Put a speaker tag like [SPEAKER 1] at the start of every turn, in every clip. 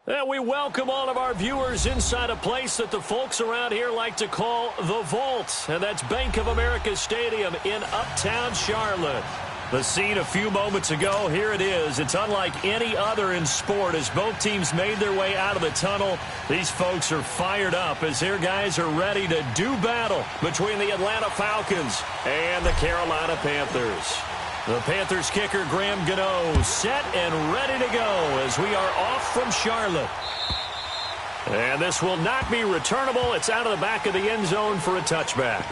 [SPEAKER 1] And we welcome all of our viewers inside a place that the folks around here like to call the Vault. And that's Bank of America Stadium in Uptown Charlotte. The scene a few moments ago, here it is. It's unlike any other in sport as both teams made their way out of the tunnel. These folks are fired up as their guys are ready to do battle between the Atlanta Falcons and the Carolina Panthers. The Panthers kicker Graham Gano set and ready to go as we are off from Charlotte. And this will not be returnable. It's out of the back of the end zone for a touchback.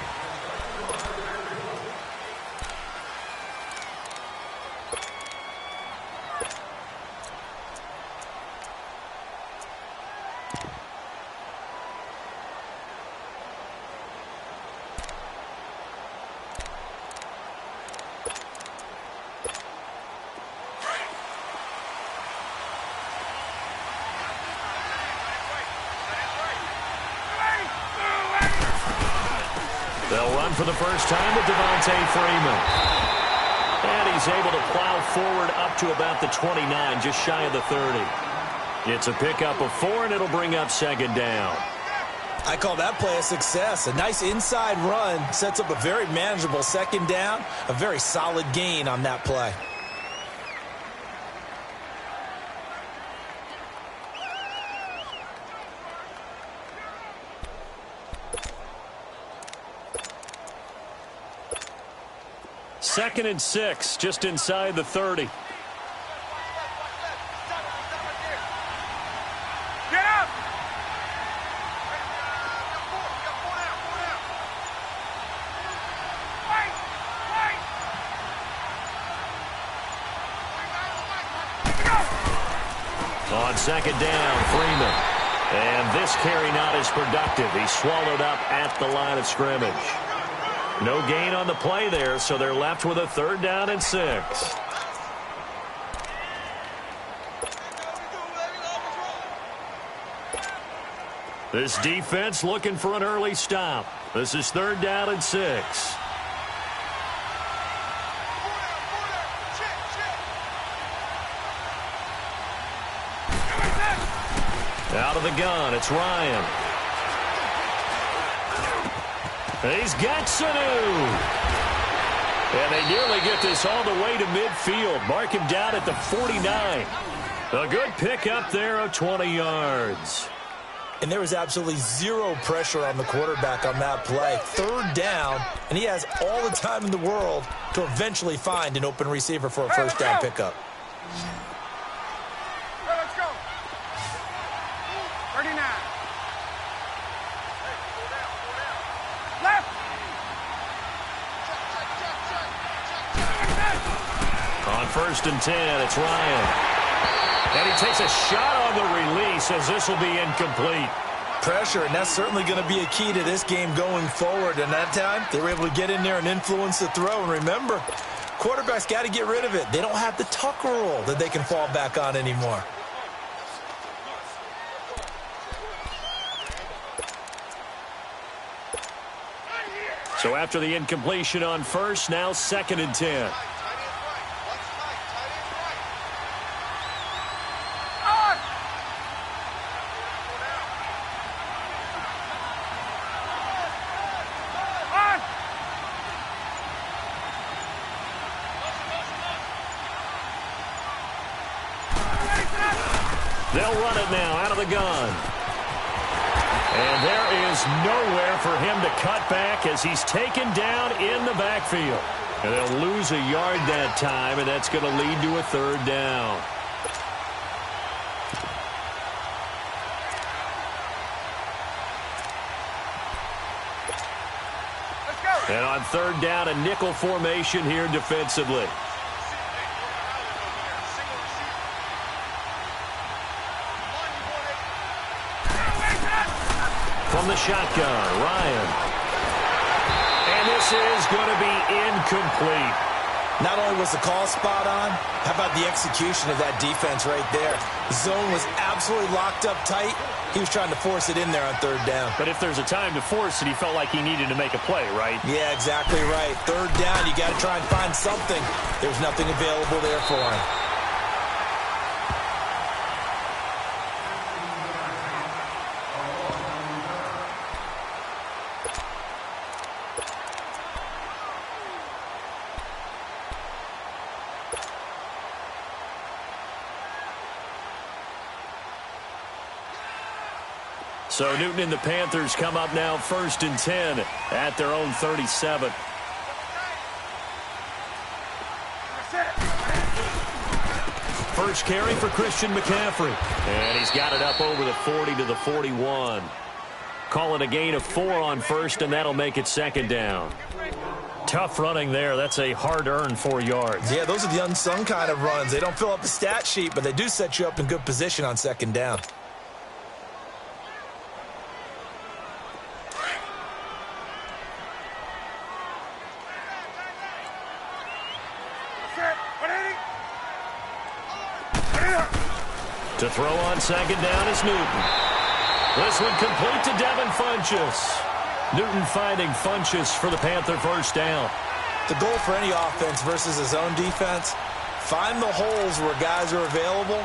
[SPEAKER 1] They'll run for the first time with Devontae Freeman. And he's able to plow forward up to about the 29, just shy of the 30. It's a pickup of 4, and it'll bring up second down.
[SPEAKER 2] I call that play a success. A nice inside run sets up a very manageable second down, a very solid gain on that play.
[SPEAKER 1] Second and 6, just inside the 30.
[SPEAKER 3] Get up!
[SPEAKER 1] On second down, Freeman. And this carry not as productive. He's swallowed up at the line of scrimmage. No gain on the play there, so they're left with a third down and 6. This defense looking for an early stop. This is third down and 6. Out of the gun, it's Ryan. He's got Sanu. And they nearly get this all the way to midfield. Mark him down at the 49. A good pickup there of 20 yards.
[SPEAKER 2] And there was absolutely zero pressure on the quarterback on that play. Third down, and he has all the time in the world to eventually find an open receiver for a first down pickup.
[SPEAKER 3] Let's go. 39. Left.
[SPEAKER 1] On first and 10, it's Ryan. And he takes a shot on the release as this will be incomplete.
[SPEAKER 2] Pressure, and that's certainly going to be a key to this game going forward. And that time, they were able to get in there and influence the throw. And remember, quarterbacks got to get rid of it. They don't have the Tucker rule that they can fall back on anymore.
[SPEAKER 1] So after the incompletion on first, now second and 10. They'll run it now out of the gun. And there is nowhere for him to cut back as he's taken down in the backfield. And they'll lose a yard that time, and that's going to lead to a third down. And on third down, a nickel formation here defensively. From the shotgun, Ryan. And this is going to be incomplete.
[SPEAKER 2] Not only was the call spot on, how about the execution of that defense right there? The zone was absolutely locked up tight. He was trying to force it in there on third down.
[SPEAKER 1] But if there's a time to force it, he felt like he needed to make a play, right?
[SPEAKER 2] Yeah, exactly right. Third down, you got to try and find something. There's nothing available there for him.
[SPEAKER 1] So Newton and the Panthers come up now 1st and 10 at their own 37. First carry for Christian McCaffrey. And he's got it up over the 40 to the 41. Call it a gain of 4 on first, and that'll make it 2nd down. Tough running there. That's a hard-earned 4 yards.
[SPEAKER 2] Yeah, those are the unsung kind of runs. They don't fill up the stat sheet, but they do set you up in good position on 2nd down.
[SPEAKER 1] To throw on 2nd down is Newton. This one complete to Devin Funchess. Newton finding Funchess for the Panther first down.
[SPEAKER 2] The goal for any offense versus his own defense, find the holes where guys are available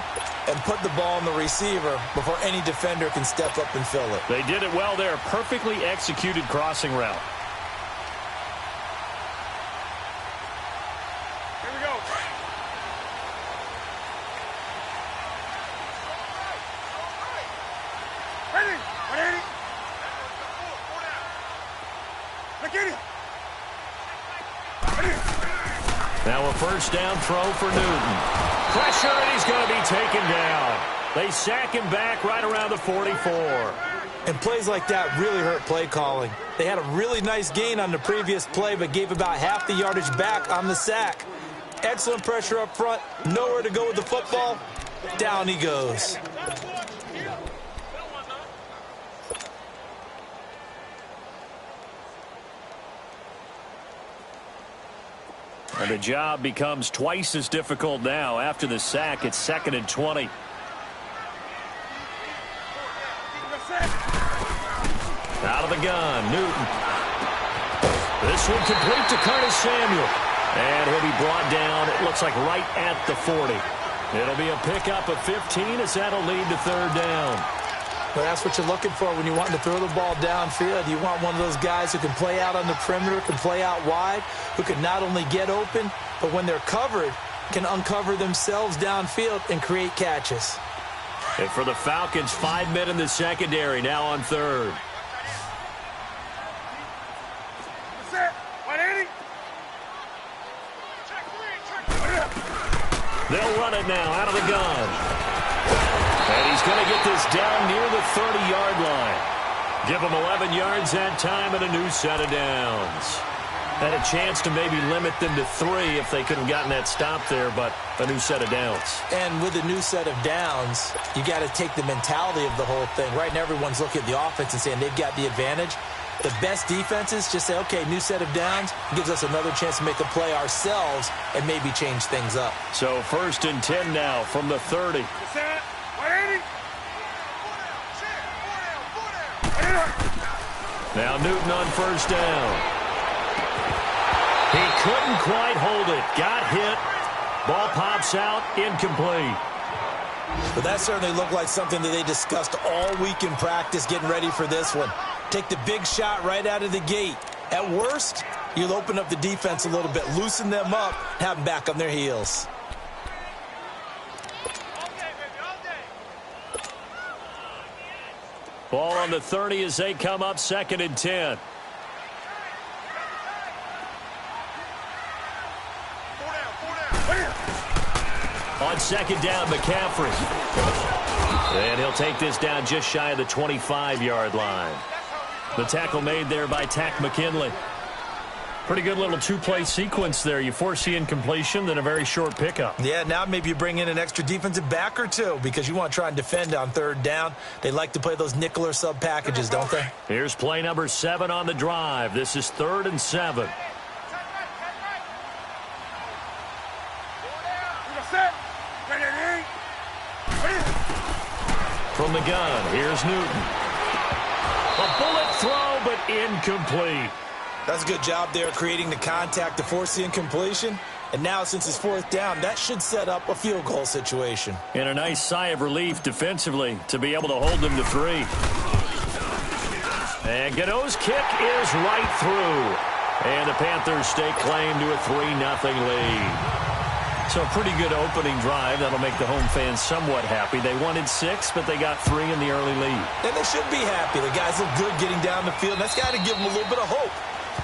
[SPEAKER 2] and put the ball on the receiver before any defender can step up and fill it.
[SPEAKER 1] They did it well there. Perfectly executed crossing route. Now a first down throw for Newton. Pressure, and he's going to be taken down. They sack him back right around the 44.
[SPEAKER 2] And plays like that really hurt play calling. They had a really nice gain on the previous play, but gave about half the yardage back on the sack. Excellent pressure up front. Nowhere to go with the football. Down he goes.
[SPEAKER 1] And the job becomes twice as difficult now. After the sack, it's 2nd and 20. Out of the gun, Newton. This one complete to Curtis Samuel. And he'll be brought down, it looks like right at the 40. It'll be a pickup of 15 as that'll lead to 3rd down.
[SPEAKER 2] Well, that's what you're looking for when you're wanting to throw the ball downfield. You want one of those guys who can play out on the perimeter, can play out wide, who can not only get open, but when they're covered, can uncover themselves downfield and create catches.
[SPEAKER 1] And for the Falcons, 5 men in the secondary, now on 3rd. They'll run it now out of the gun. And he's going to get this down near the 30-yard line. Give him 11 yards that time and a new set of downs. Had a chance to maybe limit them to 3 if they could have gotten that stop there, but a new set of downs.
[SPEAKER 2] And with a new set of downs, you got to take the mentality of the whole thing. Right now, everyone's looking at the offense and saying they've got the advantage. The best defenses just say, okay, new set of downs, gives us another chance to make a play ourselves and maybe change things up.
[SPEAKER 1] So 1st and 10 now from the 30. Now Newton on first down. He couldn't quite hold it. Got hit. Ball pops out. Incomplete.
[SPEAKER 2] But that certainly looked like something that they discussed all week in practice getting ready for this one. Take the big shot right out of the gate. At worst, you'll open up the defense a little bit, loosen them up, have them back on their heels.
[SPEAKER 1] Ball on the 30 as they come up 2nd and 10. On 2nd down, McCaffrey. And he'll take this down just shy of the 25-yard line. The tackle made there by Tack McKinley. Pretty good little 2-play sequence there. You force the incompletion, then a very short pickup.
[SPEAKER 2] Yeah, now maybe you bring in an extra defensive back or two because you want to try and defend on 3rd down. They like to play those nickel or sub packages, don't they?
[SPEAKER 1] Here's play number 7 on the drive. This is 3rd and 7. From the gun, here's Newton. A bullet throw, but incomplete.
[SPEAKER 2] That's a good job there creating the contact to force the incompletion. And now, since it's 4th down, that should set up a field goal situation.
[SPEAKER 1] And a nice sigh of relief defensively to be able to hold them to 3. And Gano's kick is right through. And the Panthers stake claim to a 3-0 lead. So a pretty good opening drive. That'll make the home fans somewhat happy. They wanted 6, but they got 3 in the early lead.
[SPEAKER 2] And they should be happy. The guys look good getting down the field. That's got to give them a little bit of hope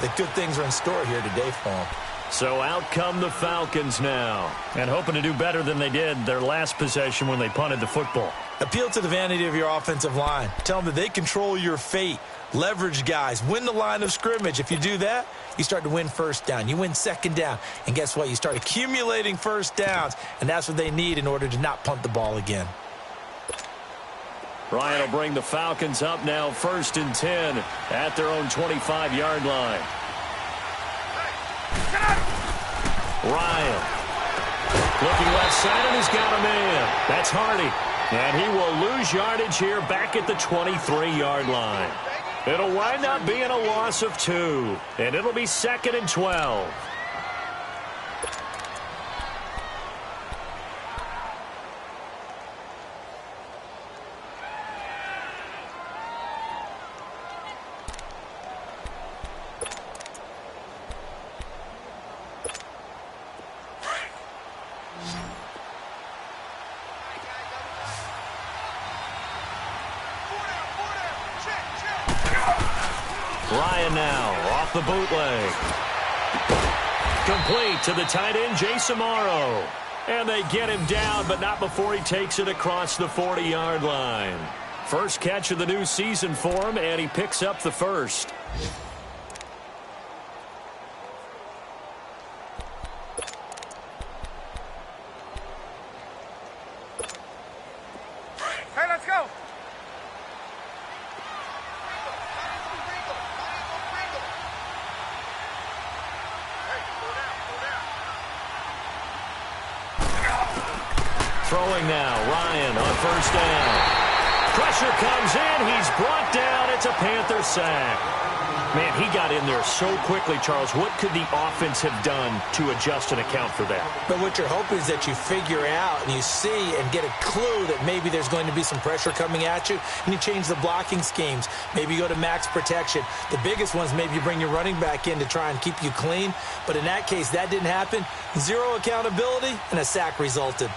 [SPEAKER 2] that good things are in store here today for them.
[SPEAKER 1] So out come the Falcons now, and hoping to do better than they did their last possession when they punted the football.
[SPEAKER 2] Appeal to the vanity of your offensive line. Tell them that they control your fate. Leverage guys. Win the line of scrimmage. If you do that, you start to win first down. You win second down. And guess what? You start accumulating first downs, and that's what they need in order to not punt the ball again.
[SPEAKER 1] Ryan will bring the Falcons up now 1st and 10 at their own 25-yard line. Ryan looking left side, and he's got a man. That's Hardy. And he will lose yardage here back at the 23-yard line. It'll wind up being a loss of 2, and it'll be 2nd and 12. Ryan now off the bootleg. Complete to the tight end, Jason Morrow. And they get him down, but not before he takes it across the 40-yard line. First catch of the new season for him, and he picks up the first.
[SPEAKER 3] Hey, let's go.
[SPEAKER 1] Throwing now, Ryan on 1st down. Pressure comes in. He's brought down. It's a Panther sack. Man, he got in there so quickly, Charles. What could the offense have done to adjust and account for that?
[SPEAKER 2] But what you're hoping is that you figure out and you see and get a clue that maybe there's going to be some pressure coming at you, and you change the blocking schemes. Maybe you go to max protection. The biggest ones, maybe you bring your running back in to try and keep you clean. But in that case, that didn't happen. 0 accountability, and a sack resulted.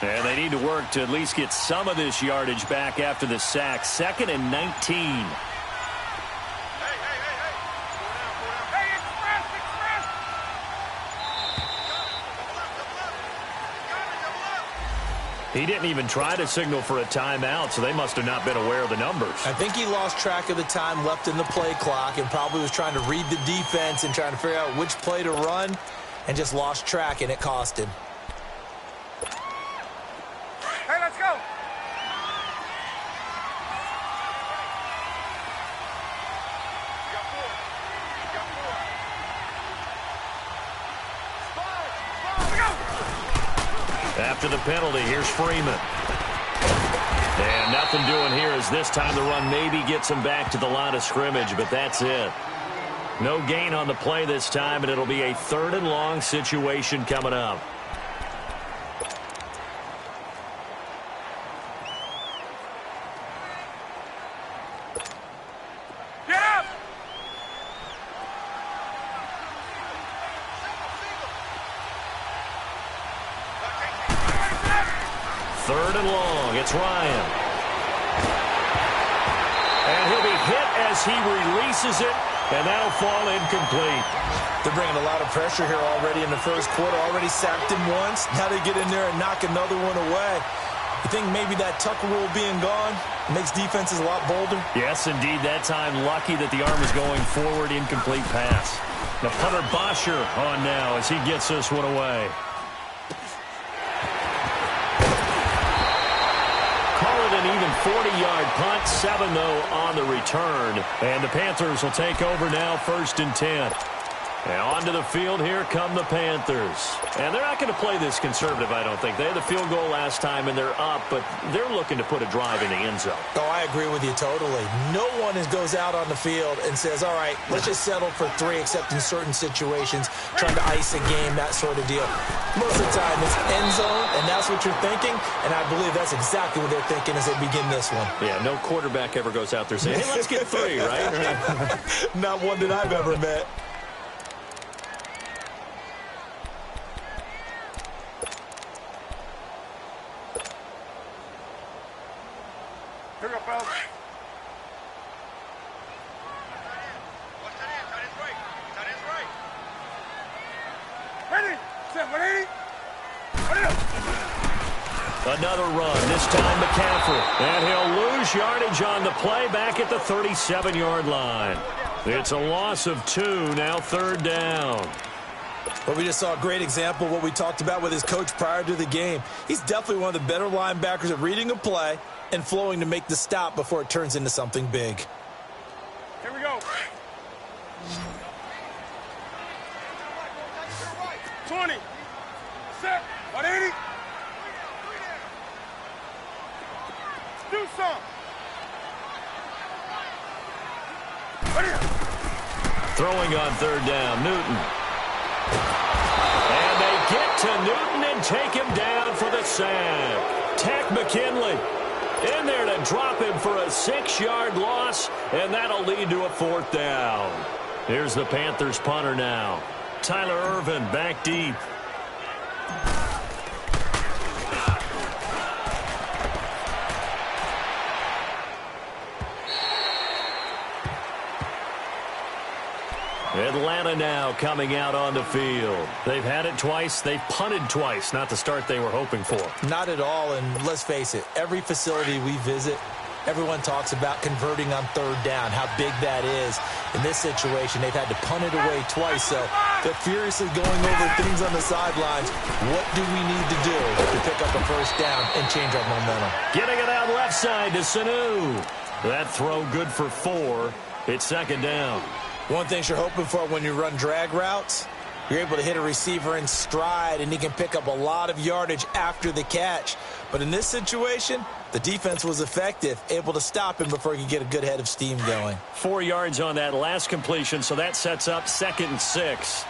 [SPEAKER 1] And they need to work to at least get some of this yardage back after the sack. 2nd and 19.
[SPEAKER 3] Hey, express.
[SPEAKER 1] He didn't even try to signal for a timeout, so they must have not been aware of the numbers.
[SPEAKER 2] I think he lost track of the time left in the play clock and probably was trying to read the defense and trying to figure out which play to run and just lost track, and it cost him.
[SPEAKER 3] Hey, let's go.
[SPEAKER 1] After the penalty, here's Freeman. And nothing doing here as this time the run maybe gets him back to the line of scrimmage, but that's it. No gain on the play this time, and it'll be a 3rd and long situation coming up.
[SPEAKER 3] Get up.
[SPEAKER 1] 3rd and long. It's Ryan. And he'll be hit as he releases it, and that'll fall incomplete.
[SPEAKER 2] They're bringing a lot of pressure here already in the first quarter. Already sacked him once. Now they get in there and knock another one away. You think maybe that tucker rule being gone makes defenses a lot bolder?
[SPEAKER 1] Yes, indeed. That time lucky that the arm is going forward. Incomplete pass. The punter Bosher on now as he gets this one away. An even 40-yard punt, 7 though on the return, and the Panthers will take over now 1st and 10. And onto the field, here come the Panthers. And they're not going to play this conservative, I don't think. They had the field goal last time, and they're up, but they're looking to put a drive in the end zone.
[SPEAKER 2] Oh, I agree with you totally. No one goes out on the field and says, all right, let's just settle for 3, except in certain situations, trying to ice a game, that sort of deal. Most of the time, it's end zone, and that's what you're thinking, and I believe that's exactly what they're thinking as they begin this one.
[SPEAKER 1] Yeah, no quarterback ever goes out there saying, hey, let's get 3, right?
[SPEAKER 2] Not one that I've ever met.
[SPEAKER 3] Here we go, fellas. Ready? Set 180.
[SPEAKER 1] Another run, this time McCaffrey. And he'll lose yardage on the play back at the 37-yard line. It's a loss of 2, now 3rd down.
[SPEAKER 2] Well, we just saw a great example of what we talked about with his coach prior to the game. He's definitely one of the better linebackers at reading a play and flowing to make the stop before it turns into something big.
[SPEAKER 3] Here we go. 20. Set. 180. Do some.
[SPEAKER 1] Throwing on 3rd down, Newton. And they get to Newton and take him down for the sack. Tech McKinley in there to drop him for a 6-yard loss, and that'll lead to a 4th down. Here's the Panthers punter now. Tyler Ervin back deep. Atlanta now coming out on the field. They've had it twice. They've punted twice. Not the start they were hoping for.
[SPEAKER 2] Not at all, and let's face it, every facility we visit, everyone talks about converting on 3rd down, how big that is. In this situation, they've had to punt it away twice, so they're furiously going over things on the sidelines. What do we need to do to pick up a 1st down and change our momentum?
[SPEAKER 1] Getting it out left side to Sanu. That throw good for 4. It's 2nd down.
[SPEAKER 2] One thing you're hoping for when you run drag routes, you're able to hit a receiver in stride, and he can pick up a lot of yardage after the catch. But in this situation, the defense was effective, able to stop him before he could get a good head of steam going.
[SPEAKER 1] 4 yards on that last completion, so that sets up 2nd and 6.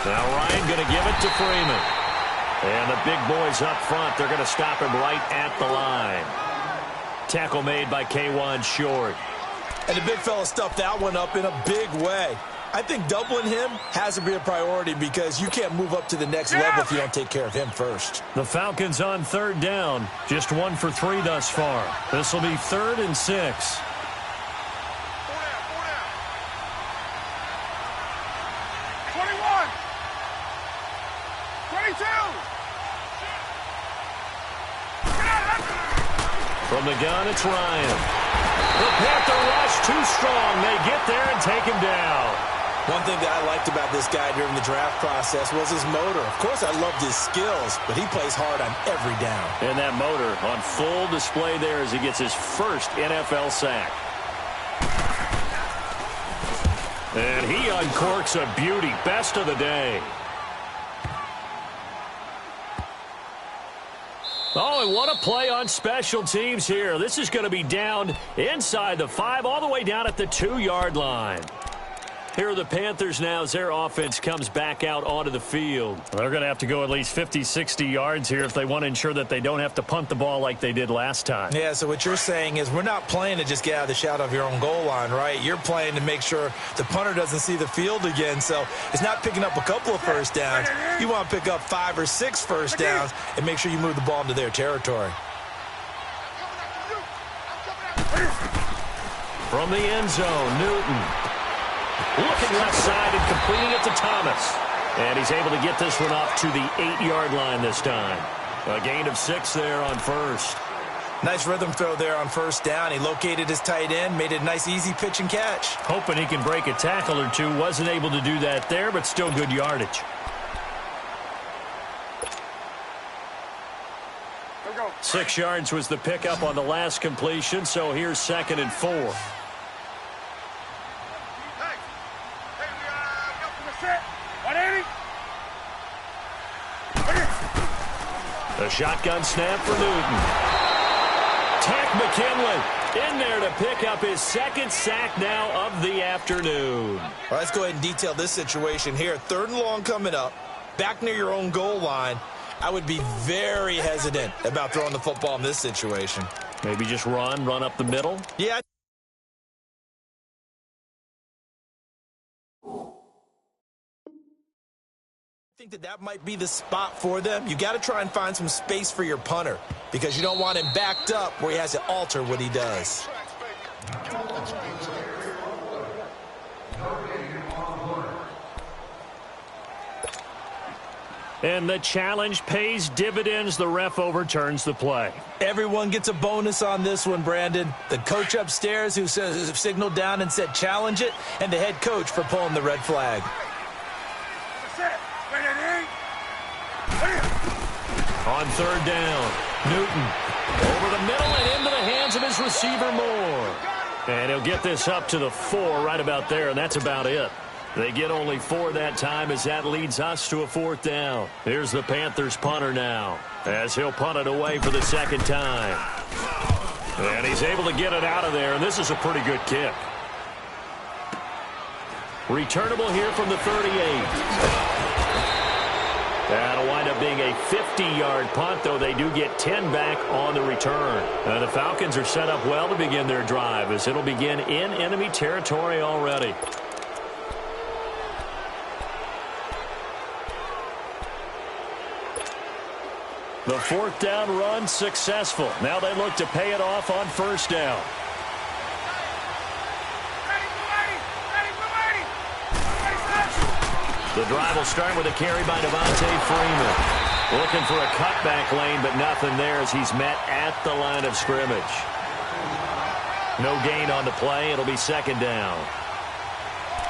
[SPEAKER 1] Now Ryan going to give it to Freeman. And the big boys up front, they're going to stop him right at the line. Tackle made by K'Wan Short.
[SPEAKER 2] And the big fella stuffed that one up in a big way. I think doubling him has to be a priority because you can't move up to the next level if you don't take care of him first.
[SPEAKER 1] The Falcons on 3rd down. Just 1 for 3 thus far. This will be 3rd and 6.
[SPEAKER 3] 21. 22.
[SPEAKER 1] From the gun, it's Ryan. The Panther rush too strong. They get there and take him down.
[SPEAKER 2] One thing that I liked about this guy during the draft process was his motor. Of course, I loved his skills, but he plays hard on every down.
[SPEAKER 1] And that motor on full display there as he gets his first NFL sack. And he uncorks a beauty. Best of the day. Oh, and what a play on special teams here. This is going to be down inside the 5, all the way down at the 2-yard line. Here are the Panthers now as their offense comes back out onto the field. They're going to have to go at least 50, 60 yards here if they want to ensure that they don't have to punt the ball like they did last time.
[SPEAKER 2] Yeah, so what you're saying is we're not playing to just get out of the shadow of your own goal line, right? You're playing to make sure the punter doesn't see the field again. So it's not picking up a couple of 1st downs. You want to pick up 5 or 6 1st downs and make sure you move the ball into their territory.
[SPEAKER 1] From the end zone, Newton. Looking left side and completing it to Thomas. And he's able to get this one up to the 8-yard line this time. A gain of 6 there on 1st.
[SPEAKER 2] Nice rhythm throw there on 1st down. He located his tight end, made it a nice easy pitch and catch.
[SPEAKER 1] Hoping he can break a tackle or two. Wasn't able to do that there, but still good yardage.
[SPEAKER 3] Here we go.
[SPEAKER 1] 6 yards was the pickup on the last completion, so here's 2nd and 4.
[SPEAKER 3] Hey, set. 180.
[SPEAKER 1] The shotgun snap for Newton. Tack McKinley in there to pick up his 2nd sack now of the afternoon.
[SPEAKER 2] All right, let's go ahead and detail this situation here. 3rd and long coming up, back near your own goal line. I would be very hesitant about throwing the football in this situation.
[SPEAKER 1] Maybe just run up the middle.
[SPEAKER 2] Yeah. I think that might be the spot for them. You got to try and find some space for your punter because you don't want him backed up where he has to alter what he does.
[SPEAKER 1] And the challenge pays dividends. The ref overturns the play.
[SPEAKER 2] Everyone gets a bonus on this one, Brandon. The coach upstairs who signaled down and said challenge it, and the head coach for pulling the red flag.
[SPEAKER 1] On 3rd down, Newton over the middle and into the hands of his receiver Moore. And he'll get this up to the 4 right about there, and that's about it. They get only 4 that time as that leads us to a 4th down. Here's the Panthers punter now as he'll punt it away for the 2nd time. And he's able to get it out of there, and this is a pretty good kick. Returnable here from the 38. That'll wind up being a 50-yard punt, though they do get 10 back on the return. The Falcons are set up well to begin their drive as it'll begin in enemy territory already. The 4th down run successful. Now they look to pay it off on 1st down. The drive will start with a carry by Devontae Freeman. Looking for a cutback lane, but nothing there as he's met at the line of scrimmage. No gain on the play. It'll be 2nd down.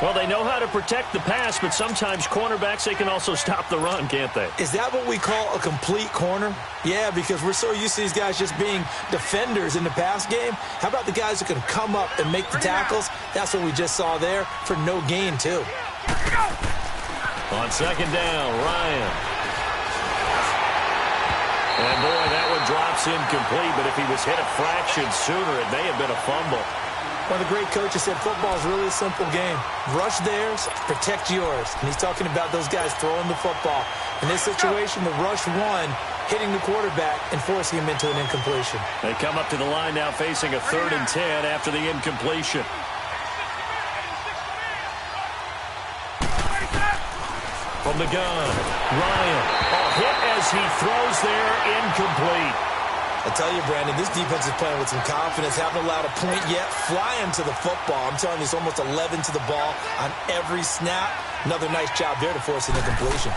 [SPEAKER 1] Well, they know how to protect the pass, but sometimes cornerbacks, they can also stop the run, can't they?
[SPEAKER 2] Is that what we call a complete corner? Yeah, because we're so used to these guys just being defenders in the pass game. How about the guys who can come up and make the tackles? That's what we just saw there for no gain, too.
[SPEAKER 1] On 2nd down, Ryan. And, boy, that one drops incomplete, but if he was hit a fraction sooner, it may have been a fumble.
[SPEAKER 2] One of the great coaches said football is really a simple game. Rush theirs, protect yours. And he's talking about those guys throwing the football. In this situation, the rush one, hitting the quarterback and forcing him into an incompletion.
[SPEAKER 1] They come up to the line now facing a 3rd and 10 after the incompletion. From the gun, Ryan. Hit as he throws there, incomplete.
[SPEAKER 2] I tell you, Brandon, this defense is playing with some confidence. Haven't allowed a point yet. Flying to the football. I'm telling you, it's almost 11 to the ball on every snap. Another nice job there to force an incompletion.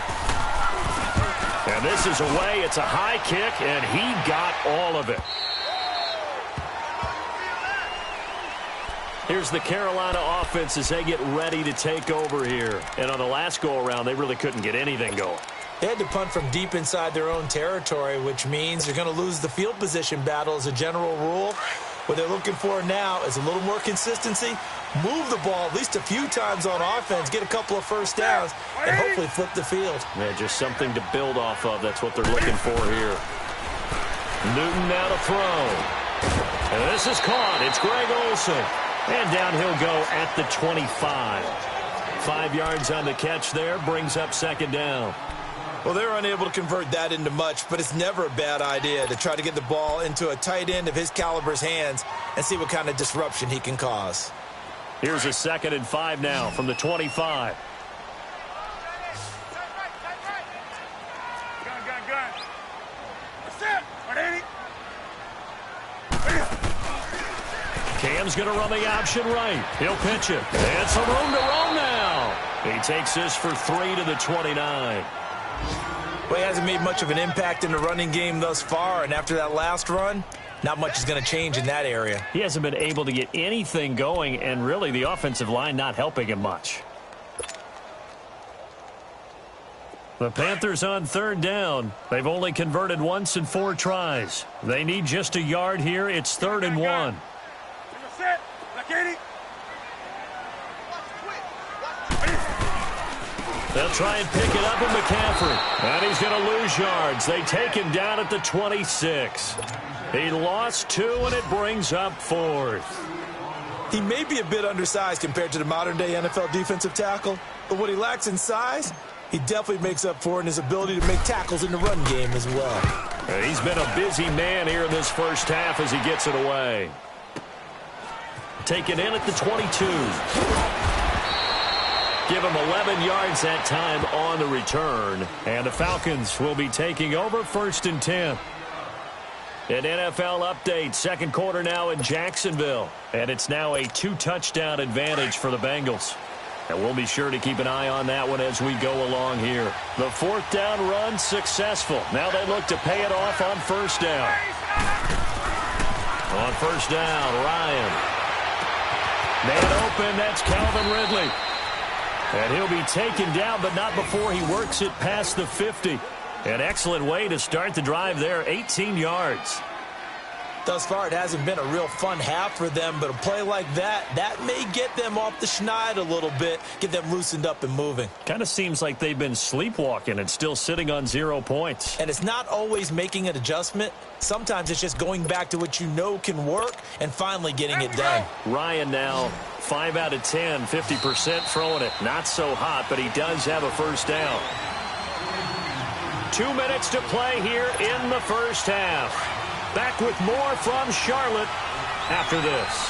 [SPEAKER 1] And this is away. It's a high kick, and he got all of it. Here's the Carolina offense as they get ready to take over here. And on the last go-around, they really couldn't get anything going.
[SPEAKER 2] They had to punt from deep inside their own territory, which means you're going to lose the field position battle as a general rule. What they're looking for now is a little more consistency, move the ball at least a few times on offense, get a couple of 1st downs, and hopefully flip the field.
[SPEAKER 1] Yeah, just something to build off of. That's what they're looking for here. Newton now to throw. And this is caught. It's Greg Olsen. And down he'll go at the 25. 5 yards on the catch there, brings up 2nd down.
[SPEAKER 2] Well, they're unable to convert that into much, but it's never a bad idea to try to get the ball into a tight end of his caliber's hands and see what kind of disruption he can cause.
[SPEAKER 1] Here's a 2nd and 5 now from the 25.
[SPEAKER 3] Gun. That's it. 180.
[SPEAKER 1] Cam's going to run the option right. He'll pitch it. And some room to roam now. He takes this for 3 to the 29.
[SPEAKER 2] Well, he hasn't made much of an impact in the running game thus far, and after that last run, not much is going to change in that area.
[SPEAKER 1] He hasn't been able to get anything going, and really the offensive line not helping him much. The Panthers on third down. They've only converted once in 4 tries. They need just a yard here. It's 3rd and 1. They'll try and pick it up with McCaffrey. And he's going to lose yards. They take him down at the 26. He lost 2, and it brings up 4th.
[SPEAKER 2] He may be a bit undersized compared to the modern-day NFL defensive tackle, but what he lacks in size, he definitely makes up for in his ability to make tackles in the run game as well.
[SPEAKER 1] He's been a busy man here in this first half as he gets it away. Taken in at the 22. Give him 11 yards that time on the return. And the Falcons will be taking over 1st and 10. An NFL update. Second quarter now in Jacksonville. And it's now a 2-touchdown advantage for the Bengals. And we'll be sure to keep an eye on that one as we go along here. The 4th down run successful. Now they look to pay it off on 1st down. On 1st down, Ryan. Man open, that's Calvin Ridley. And he'll be taken down, but not before he works it past the 50. An excellent way to start the drive there, 18 yards.
[SPEAKER 2] Thus far, it hasn't been a real fun half for them, but a play like that may get them off the schneid a little bit, get them loosened up and moving.
[SPEAKER 1] Kind of seems like they've been sleepwalking and still sitting on 0 points.
[SPEAKER 2] And it's not always making an adjustment. Sometimes it's just going back to what you know can work and finally getting it done.
[SPEAKER 1] Ryan now 5 out of 10, 50% throwing it. Not so hot, but he does have a 1st down. 2 minutes to play here in the first half. Back with more from Charlotte after this.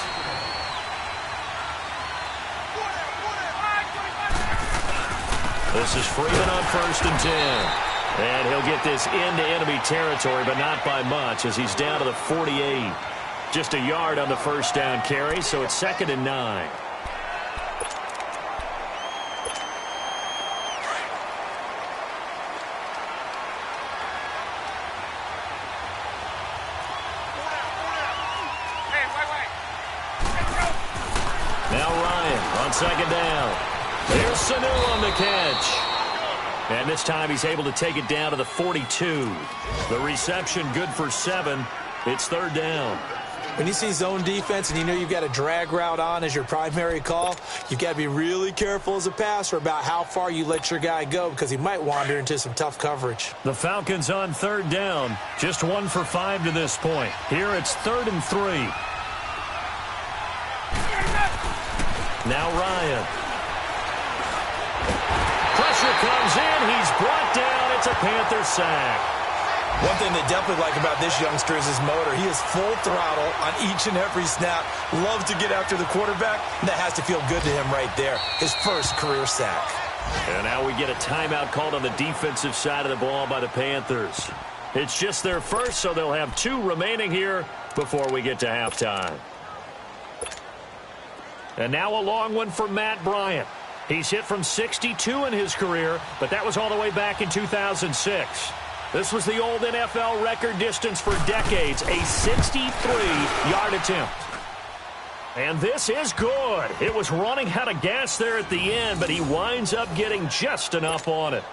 [SPEAKER 1] This is Freeman on 1st and 10. And he'll get this into enemy territory, but not by much as he's down to the 48. Just a yard on the 1st down carry, so it's 2nd and 9. Now Ryan on 2nd down. Here's Sanu on the catch. And this time he's able to take it down to the 42. The reception good for 7. It's 3rd down.
[SPEAKER 2] When you see zone defense and you know you've got a drag route on as your primary call, you've got to be really careful as a passer about how far you let your guy go because he might wander into some tough coverage.
[SPEAKER 1] The Falcons on 3rd down. Just 1 for 5 to this point. Here it's 3rd and 3. Now Ryan. Pressure comes in. He's brought down. It's a Panther sack.
[SPEAKER 2] One thing they definitely like about this youngster is his motor. He is full throttle on each and every snap. Loves to get after the quarterback. And that has to feel good to him right there. His first career sack.
[SPEAKER 1] And now we get a timeout called on the defensive side of the ball by the Panthers. It's just their first, so they'll have 2 remaining here before we get to halftime. And now a long one for Matt Bryant. He's hit from 62 in his career, but that was all the way back in 2006. This was the old NFL record distance for decades, a 63-yard attempt. And this is good. It was running out of gas there at the end, but he winds up getting just enough on it.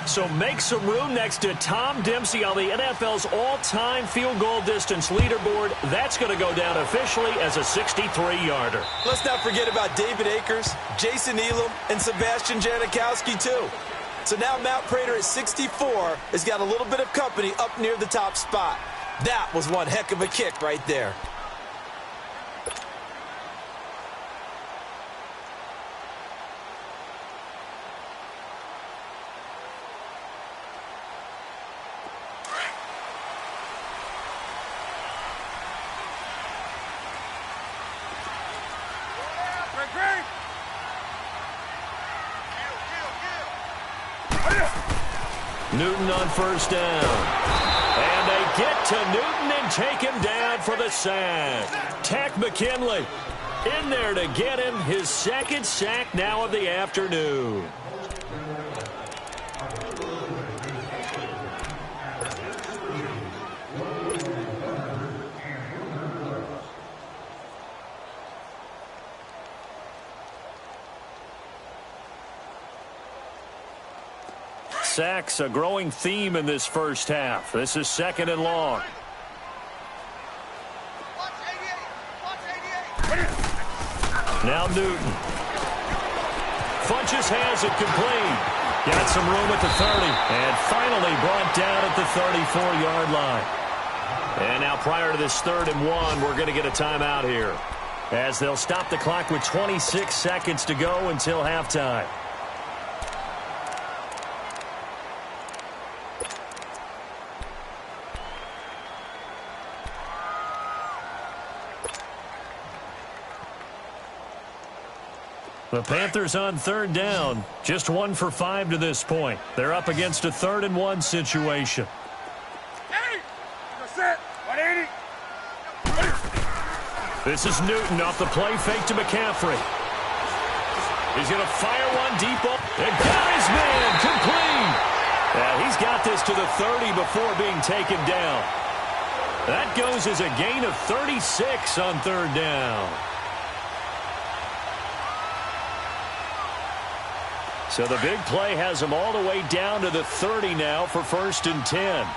[SPEAKER 1] So make some room next to Tom Dempsey on the NFL's all-time field goal distance leaderboard. That's going to go down officially as a 63-yarder.
[SPEAKER 2] Let's not forget about David Akers, Jason Elam, and Sebastian Janikowski, too. So now Matt Prater at 64 has got a little bit of company up near the top spot. That was one heck of a kick right there.
[SPEAKER 1] Newton on 1st down. And they get to Newton and take him down for the sack. Tack McKinley in there to get him his 2nd sack now of the afternoon. Sacks, a growing theme in this first half. This is 2nd and long. Now Newton. Funches has it complete. Got some room at the 30. And finally brought down at the 34-yard line. And now prior to this 3rd and 1, we're going to get a timeout here, as they'll stop the clock with 26 seconds to go until halftime. The Panthers on 3rd down, just 1 for 5 to this point. They're up against a 3rd and 1 situation. This is Newton off the play fake to McCaffrey. He's going to fire one deep and got his man complete. Yeah, he's got this to the 30 before being taken down. That goes as a gain of 36 on 3rd down. So the big play has him all the way down to the 30 now for 1st and 10.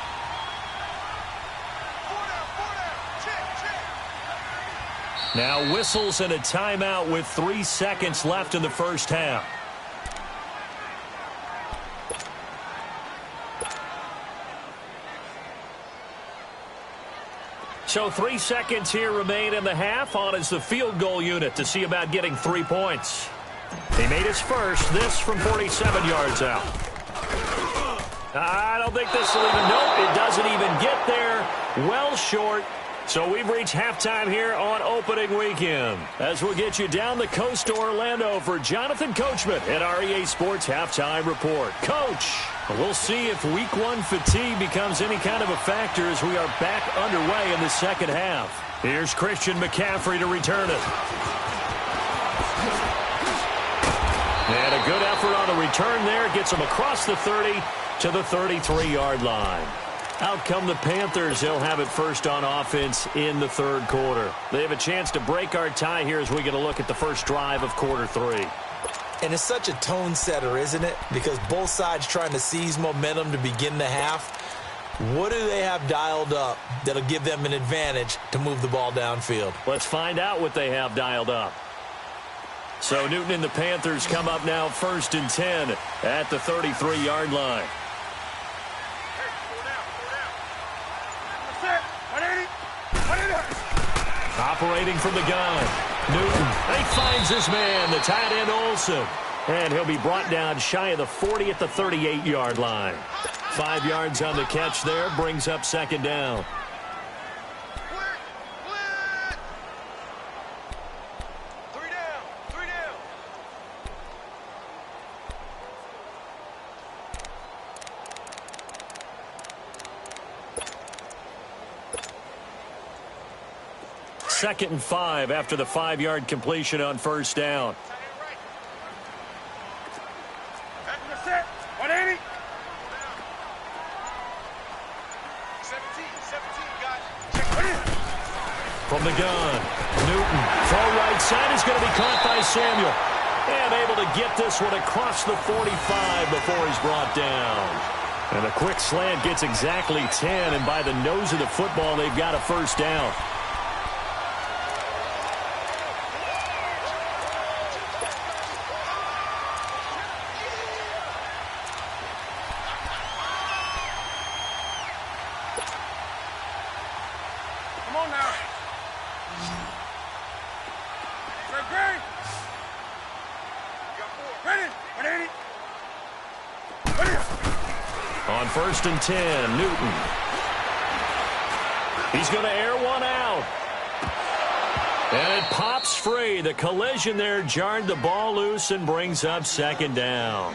[SPEAKER 1] Now whistles and a timeout with 3 seconds left in the first half. So 3 seconds here remain in the half. On is the field goal unit to see about getting 3 points. He made his first, this from 47 yards out. I don't think this will even, nope, it doesn't even get there. Well short. So we've reached halftime here on opening weekend, as we'll get you down the coast to Orlando for Jonathan Coachman at our EA Sports Halftime Report. Coach, we'll see if Week 1 fatigue becomes any kind of a factor as we are back underway in the second half. Here's Christian McCaffrey to return it. And a good effort on the return there. Gets him across the 30 to the 33-yard line. Out come the Panthers. They'll have it first on offense in the 3rd quarter. They have a chance to break our tie here as we get a look at the first drive of quarter 3.
[SPEAKER 2] And it's such a tone setter, isn't it? Because both sides trying to seize momentum to begin the half. What do they have dialed up that'll give them an advantage to move the ball downfield?
[SPEAKER 1] Let's find out what they have dialed up. So Newton and the Panthers come up now 1st and 10 at the 33-yard line. Operating from the gun, Newton. He finds his man, the tight end Olsen. And he'll be brought down shy of the 40 at the 38-yard line. 5 yards on the catch there, brings up 2nd down. Second and 5 after the 5-yard completion on 1st down. From the gun, Newton, far right side is going to be caught by Samuel. And able to get this one across the 45 before he's brought down. And a quick slant gets exactly 10, and by the nose of the football, they've got a 1st down. On 1st and 10, Newton. He's going to air one out. And it pops free. The collision there jarred the ball loose and brings up 2nd down.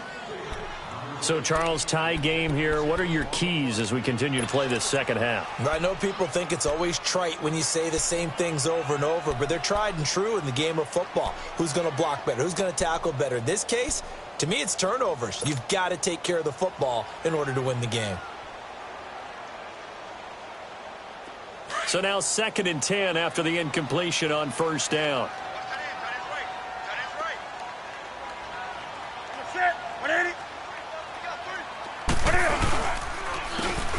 [SPEAKER 1] So, Charles, tie game here. What are your keys as we continue to play this second half?
[SPEAKER 2] I know people think it's always trite when you say the same things over and over, but they're tried and true in the game of football. Who's going to block better? Who's going to tackle better? In this case, to me, it's turnovers. You've got to take care of the football in order to win the game.
[SPEAKER 1] So now 2nd and 10 after the incompletion on 1st down.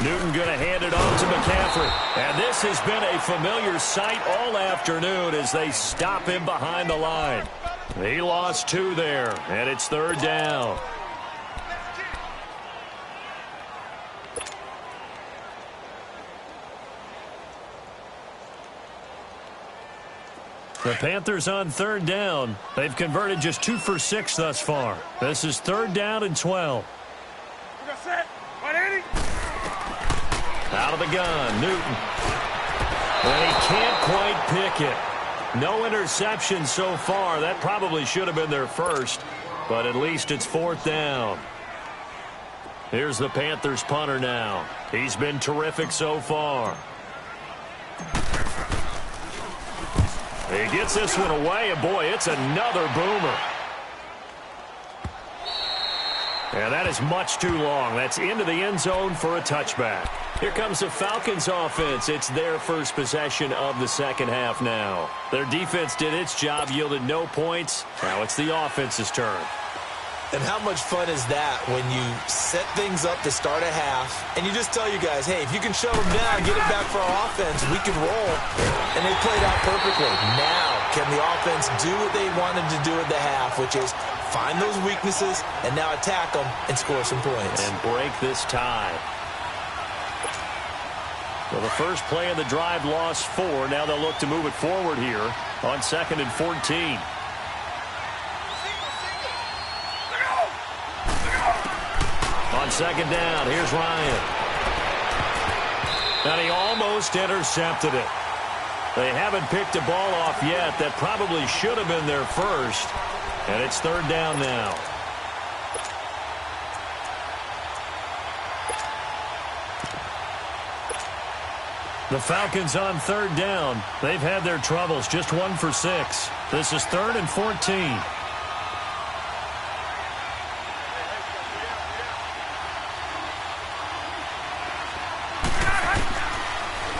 [SPEAKER 1] Newton going to hand it off to McCaffrey. And this has been a familiar sight all afternoon as they stop him behind the line. He lost 2 there, and it's 3rd down. The Panthers on 3rd down. They've converted just 2 for 6 thus far. This is 3rd down and 12. Out of the gun, Newton. And he can't quite pick it. No interception so far. That probably should have been their first, but at least it's 4th down. Here's the Panthers punter now. He's been terrific so far. He gets this one away, and boy, it's another boomer. And that is much too long. That's into the end zone for a touchback. Here comes the Falcons offense. It's their first possession of the second half now. Their defense did its job, yielded no points. Now it's the offense's turn.
[SPEAKER 2] And how much fun is that when you set things up to start a half and you just tell you guys, hey, if you can shut them down, get it back for our offense, we can roll. And they played out perfectly. Now, can the offense do what they wanted to do at the half, which is find those weaknesses and now attack them and score some points.
[SPEAKER 1] And break this tie. Well, the first play of the drive lost 4. Now they'll look to move it forward here on 2nd and 14. On 2nd down, here's Ryan. And he almost intercepted it. They haven't picked a ball off yet. That probably should have been their first. And it's 3rd down now. The Falcons on 3rd down. They've had their troubles, just 1 for 6. This is 3rd and 14.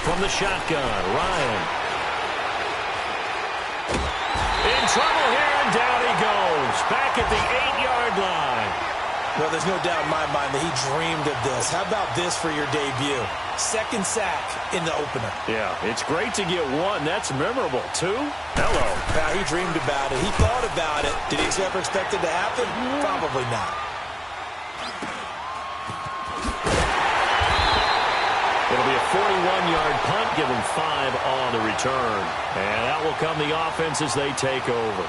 [SPEAKER 1] From the shotgun, Ryan. In trouble here, and down he goes. Back at the 8-yard line.
[SPEAKER 2] Well, there's no doubt in my mind that he dreamed of this. How about this for your debut? 2nd sack in the opener.
[SPEAKER 1] Yeah, it's great to get 1. That's memorable. 2? Hello.
[SPEAKER 2] Now, he dreamed about it. He thought about it. Did he ever expect it to happen? Probably not.
[SPEAKER 1] It'll be a 41-yard punt, give them 5 on the return. And that will come the offense as they take over.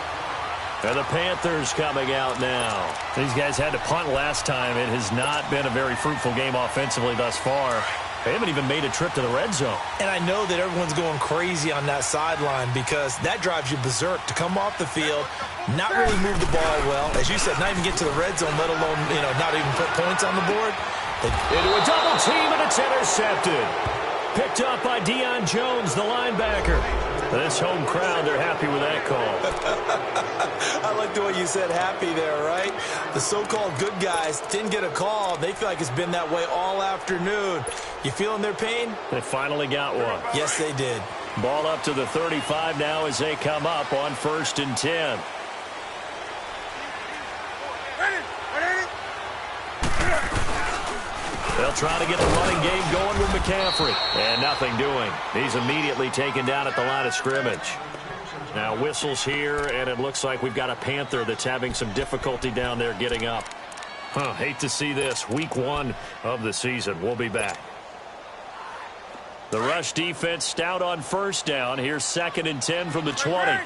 [SPEAKER 1] And the Panthers coming out now. These guys had to punt last time. It has not been a very fruitful game offensively thus far. They haven't even made a trip to the red zone.
[SPEAKER 2] And I know that everyone's going crazy on that sideline because that drives you berserk to come off the field, not really move the ball well. As you said, not even get to the red zone, let alone, not even put points on the board.
[SPEAKER 1] Into a double team, and it's intercepted. Picked up by Deion Jones, the linebacker. This home crowd, they're happy with that call.
[SPEAKER 2] I like the way you said happy there, right? The so-called good guys didn't get a call. They feel like it's been that way all afternoon. You feeling their pain?
[SPEAKER 1] They finally got one.
[SPEAKER 2] Yes, they did.
[SPEAKER 1] Ball up to the 35 now as they come up on 1st and 10. They'll try to get the running game going with McCaffrey. And nothing doing. He's immediately taken down at the line of scrimmage. Now whistles here, and it looks like we've got a Panther that's having some difficulty down there getting up. Hate to see this. Week 1 of the season. We'll be back. The rush defense stout on 1st down. Here's 2nd and 10 from the 20.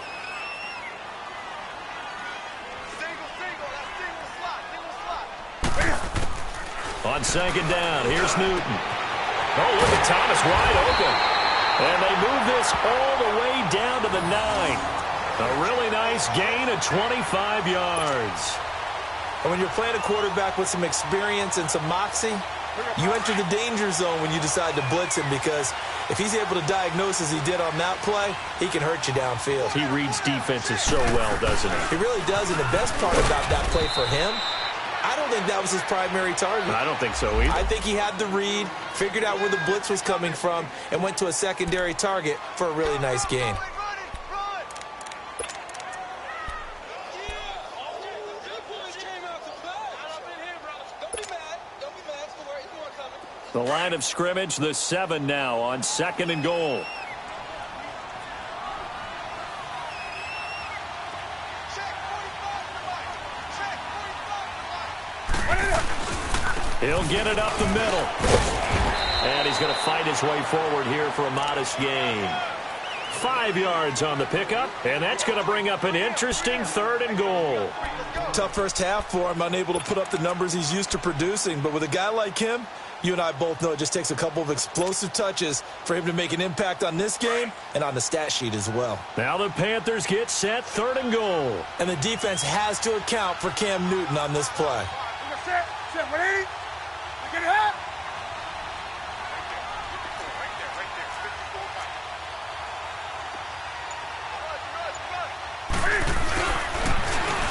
[SPEAKER 1] On 2nd down, here's Newton. Oh, look at Thomas wide open. And they move this all the way down to the 9. A really nice gain of 25 yards.
[SPEAKER 2] And when you're playing a quarterback with some experience and some moxie, you enter the danger zone when you decide to blitz him because if he's able to diagnose as he did on that play, he can hurt you downfield.
[SPEAKER 1] He reads defenses so well, doesn't he?
[SPEAKER 2] He really does, and the best part about that play for him, I don't think that was his primary target.
[SPEAKER 1] I don't think so either.
[SPEAKER 2] I think he had the read, figured out where the blitz was coming from, and went to a secondary target for a really nice gain.
[SPEAKER 1] The line of scrimmage, the 7 now on 2nd and goal. He'll get it up the middle. And he's going to fight his way forward here for a modest gain. 5 yards on the pickup, and that's going to bring up an interesting 3rd and goal.
[SPEAKER 2] Tough first half for him, unable to put up the numbers he's used to producing. But with a guy like him, you and I both know it just takes a couple of explosive touches for him to make an impact on this game and on the stat sheet as well.
[SPEAKER 1] Now the Panthers get set, 3rd and goal.
[SPEAKER 2] And the defense has to account for Cam Newton on this play.
[SPEAKER 3] Set, 180. Get it up.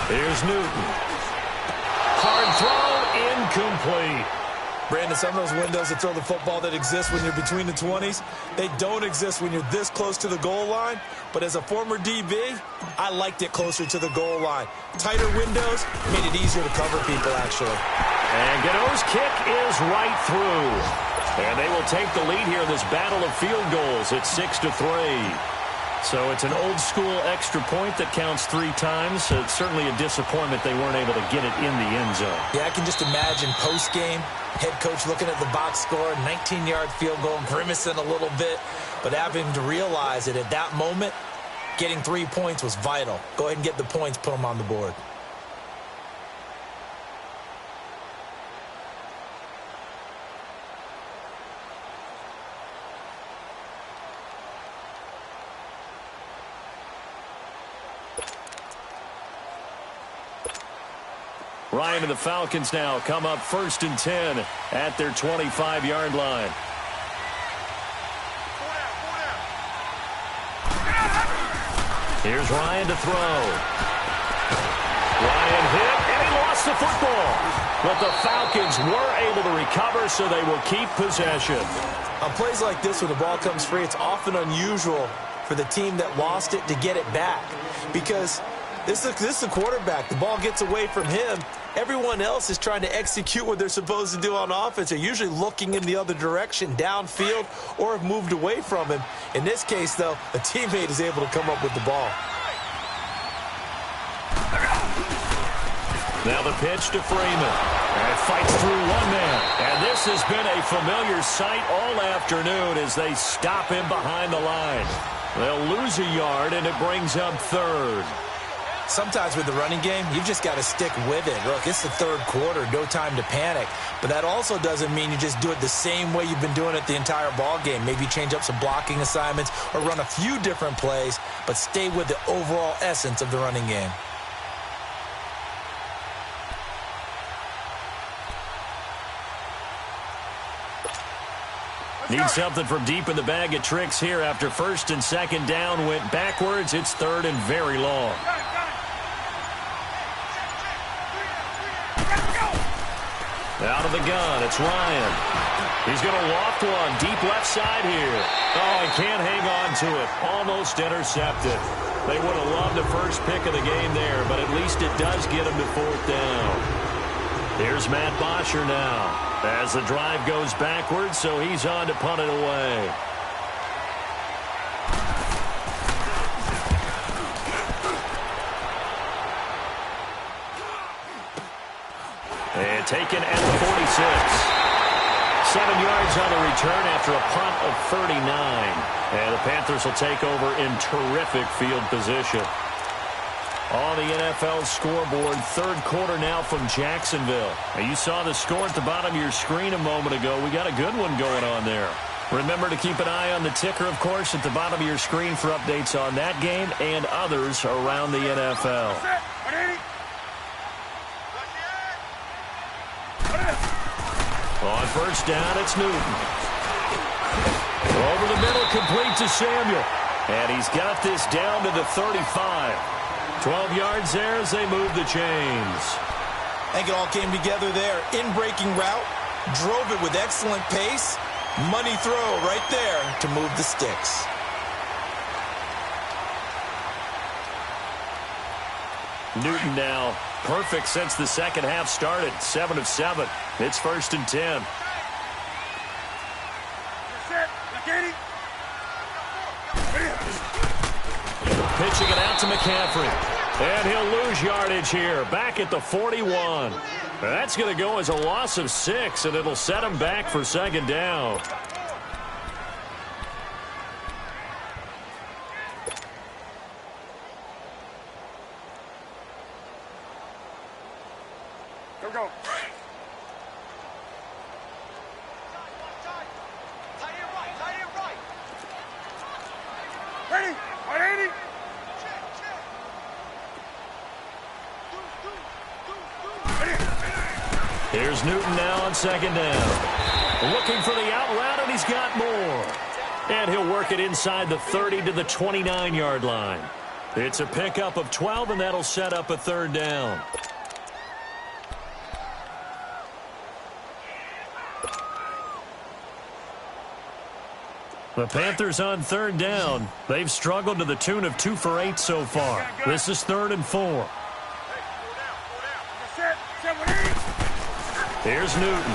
[SPEAKER 1] Here's Newton. Hard throw, incomplete.
[SPEAKER 2] Brandon, some of those windows to throw the football that exist when you're between the 20s, they don't exist when you're this close to the goal line. But as a former DB, I liked it closer to the goal line. Tighter windows made it easier to cover people, actually.
[SPEAKER 1] And Gano's kick is right through. And they will take the lead here in this battle of field goals at 6-3. So it's an old-school extra point that counts 3 times. So it's certainly a disappointment they weren't able to get it in the end zone.
[SPEAKER 2] Yeah, I can just imagine post-game, head coach looking at the box score, 19-yard field goal, grimacing a little bit, but having to realize that at that moment, getting 3 points was vital. Go ahead and get the points, put them on the board.
[SPEAKER 1] Ryan and the Falcons now come up 1st and 10 at their 25-yard line. Here's Ryan to throw. Ryan hit, and he lost the football. But the Falcons were able to recover, so they will keep possession.
[SPEAKER 2] On plays like this, when the ball comes free, it's often unusual for the team that lost it to get it back. Because this is the quarterback. The ball gets away from him. Everyone else is trying to execute what they're supposed to do on offense. They're usually looking in the other direction, downfield, or have moved away from him. In this case, though, a teammate is able to come up with the ball.
[SPEAKER 1] Now the pitch to Freeman. And fights through one man. And this has been a familiar sight all afternoon as they stop him behind the line. They'll lose a yard, and it brings up 3rd.
[SPEAKER 2] Sometimes with the running game, you've just got to stick with it. Look, it's the 3rd quarter, no time to panic. But that also doesn't mean you just do it the same way you've been doing it the entire ball game. Maybe change up some blocking assignments or run a few different plays, but stay with the overall essence of the running game.
[SPEAKER 1] Need something from deep in the bag of tricks here after 1st and 2nd down went backwards. It's 3rd and very long. Out of the gun, it's Ryan. He's going to loft one deep left side here. Oh, he can't hang on to it. Almost intercepted. They would have loved the first pick of the game there, but at least it does get him to 4th down. Here's Matt Bosher now as the drive goes backwards, so he's on to punt it away. And taken at the 46. 7 yards on the return after a punt of 39. And the Panthers will take over in terrific field position. On the NFL scoreboard, 3rd quarter now from Jacksonville. Now you saw the score at the bottom of your screen a moment ago. We got a good one going on there. Remember to keep an eye on the ticker, of course, at the bottom of your screen for updates on that game and others around the NFL. On 1st down, it's Newton. Over the middle, complete to Samuel. And he's got this down to the 35. 12 yards there as they move the chains.
[SPEAKER 2] I think it all came together there. In-breaking route, drove it with excellent pace. Money throw right there to move the sticks.
[SPEAKER 1] Newton now perfect since the second half started. 7 of 7. It's 1st and 10. Pitching it out to McCaffrey. And he'll lose yardage here. Back at the 41. That's going to go as a loss of 6, and it'll set him back for second down.
[SPEAKER 3] Go. Ready? 180.
[SPEAKER 1] Here's Newton now on second down. Looking for the out route, and he's got more. And he'll work it inside the 30 to the 29-yard line. It's a pickup of 12, and that'll set up a third down. The Panthers on third down. They've struggled to the tune of 2 for 8 so far. This is 3rd and 4. Here's Newton.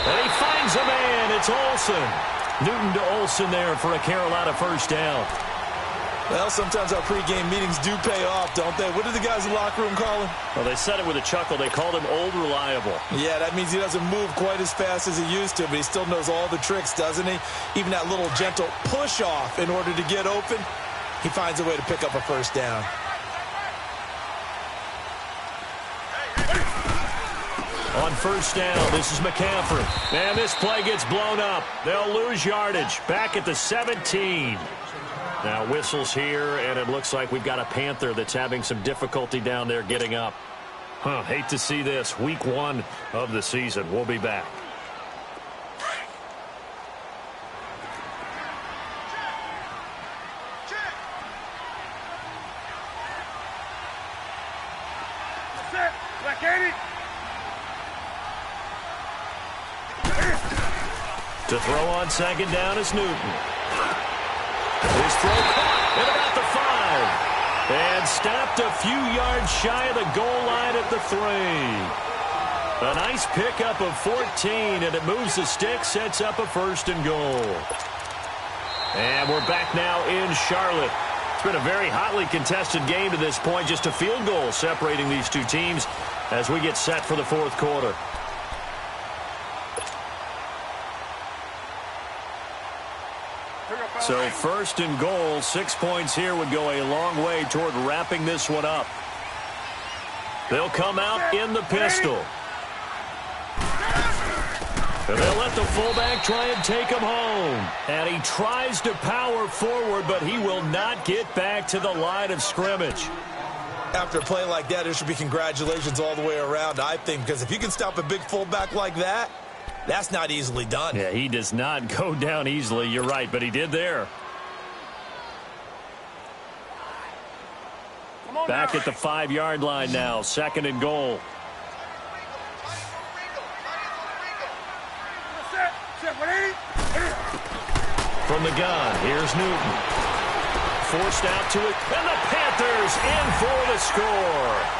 [SPEAKER 1] And he finds a man. It's Olsen. Newton to Olsen there for a Carolina first down.
[SPEAKER 2] Well, sometimes our pregame meetings do pay off, don't they? What did the guys in the locker room call him?
[SPEAKER 1] Well, they said it with a chuckle. They called him Old Reliable.
[SPEAKER 2] Yeah, that means he doesn't move quite as fast as he used to, but he still knows all the tricks, doesn't he? Even that little gentle push-off in order to get open, he finds a way to pick up a first down.
[SPEAKER 1] On first down, this is McCaffrey. And this play gets blown up. They'll lose yardage. Back at the 17. Now whistles here, and it looks like we've got a Panther that's having some difficulty down there getting up. Hate to see this. Week 1 of the season. We'll be back. To throw on second down is Newton. His throw caught at about the 5. And stopped a few yards shy of the goal line at the 3. A nice pickup of 14, and it moves the stick, sets up a 1st and goal. And we're back now in Charlotte. It's been a very hotly contested game to this point. Just a field goal separating these two teams as we get set for the 4th quarter. So 1st and goal, 6 points here would go a long way toward wrapping this one up. They'll come out in the pistol. And they'll let the fullback try and take him home. And he tries to power forward, but he will not get back to the line of scrimmage.
[SPEAKER 2] After a play like that, there should be congratulations all the way around, I think, because if you can stop a big fullback like that, that's not easily done.
[SPEAKER 1] Yeah, he does not go down easily. You're right, but he did there. Back at the 5-yard line now. 2nd and goal. From the gun, here's Newton. Forced out to it, and the Panthers in for the score.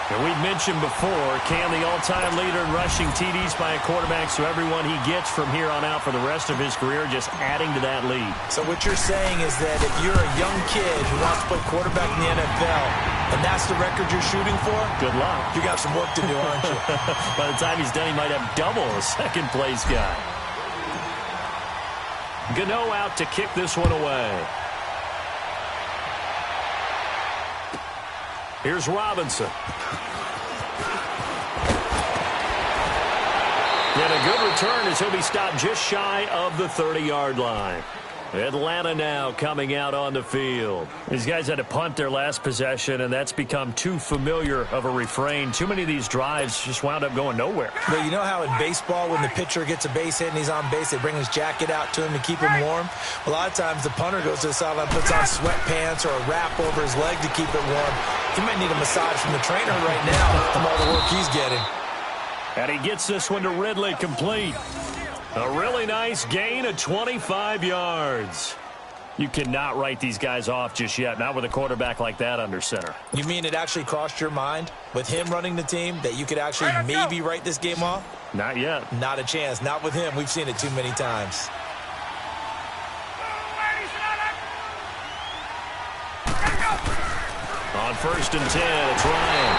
[SPEAKER 1] And we've mentioned before, Cam, the all-time leader in rushing TDs by a quarterback, so everyone he gets from here on out for the rest of his career just adding to that lead.
[SPEAKER 2] So what you're saying is that if you're a young kid who wants to play quarterback in the NFL, and that's the record you're shooting for,
[SPEAKER 1] good luck.
[SPEAKER 2] You got some work to do, aren't you?
[SPEAKER 1] By the time he's done, he might have double a second-place guy. Gano out to kick this one away. Here's Robinson. And a good return as he'll be stopped just shy of the 30-yard line. Atlanta now coming out on the field. These guys had to punt their last possession, and that's become too familiar of a refrain. Too many of these drives just wound up going nowhere.
[SPEAKER 2] But you know how in baseball, when the pitcher gets a base hit and he's on base, they bring his jacket out to him to keep him warm? A lot of times the punter goes to the sideline, puts on sweatpants or a wrap over his leg to keep it warm. He might need a massage from the trainer right now from all the work he's getting.
[SPEAKER 1] And he gets this one to Ridley complete. A really nice gain of 25 yards. You cannot write these guys off just yet, not with a quarterback like that under center.
[SPEAKER 2] You mean it actually crossed your mind with him running the team that you could actually maybe write this game off?
[SPEAKER 1] Not yet.
[SPEAKER 2] Not a chance. Not with him. We've seen it too many times.
[SPEAKER 1] On 1st and 10, it's Ryan.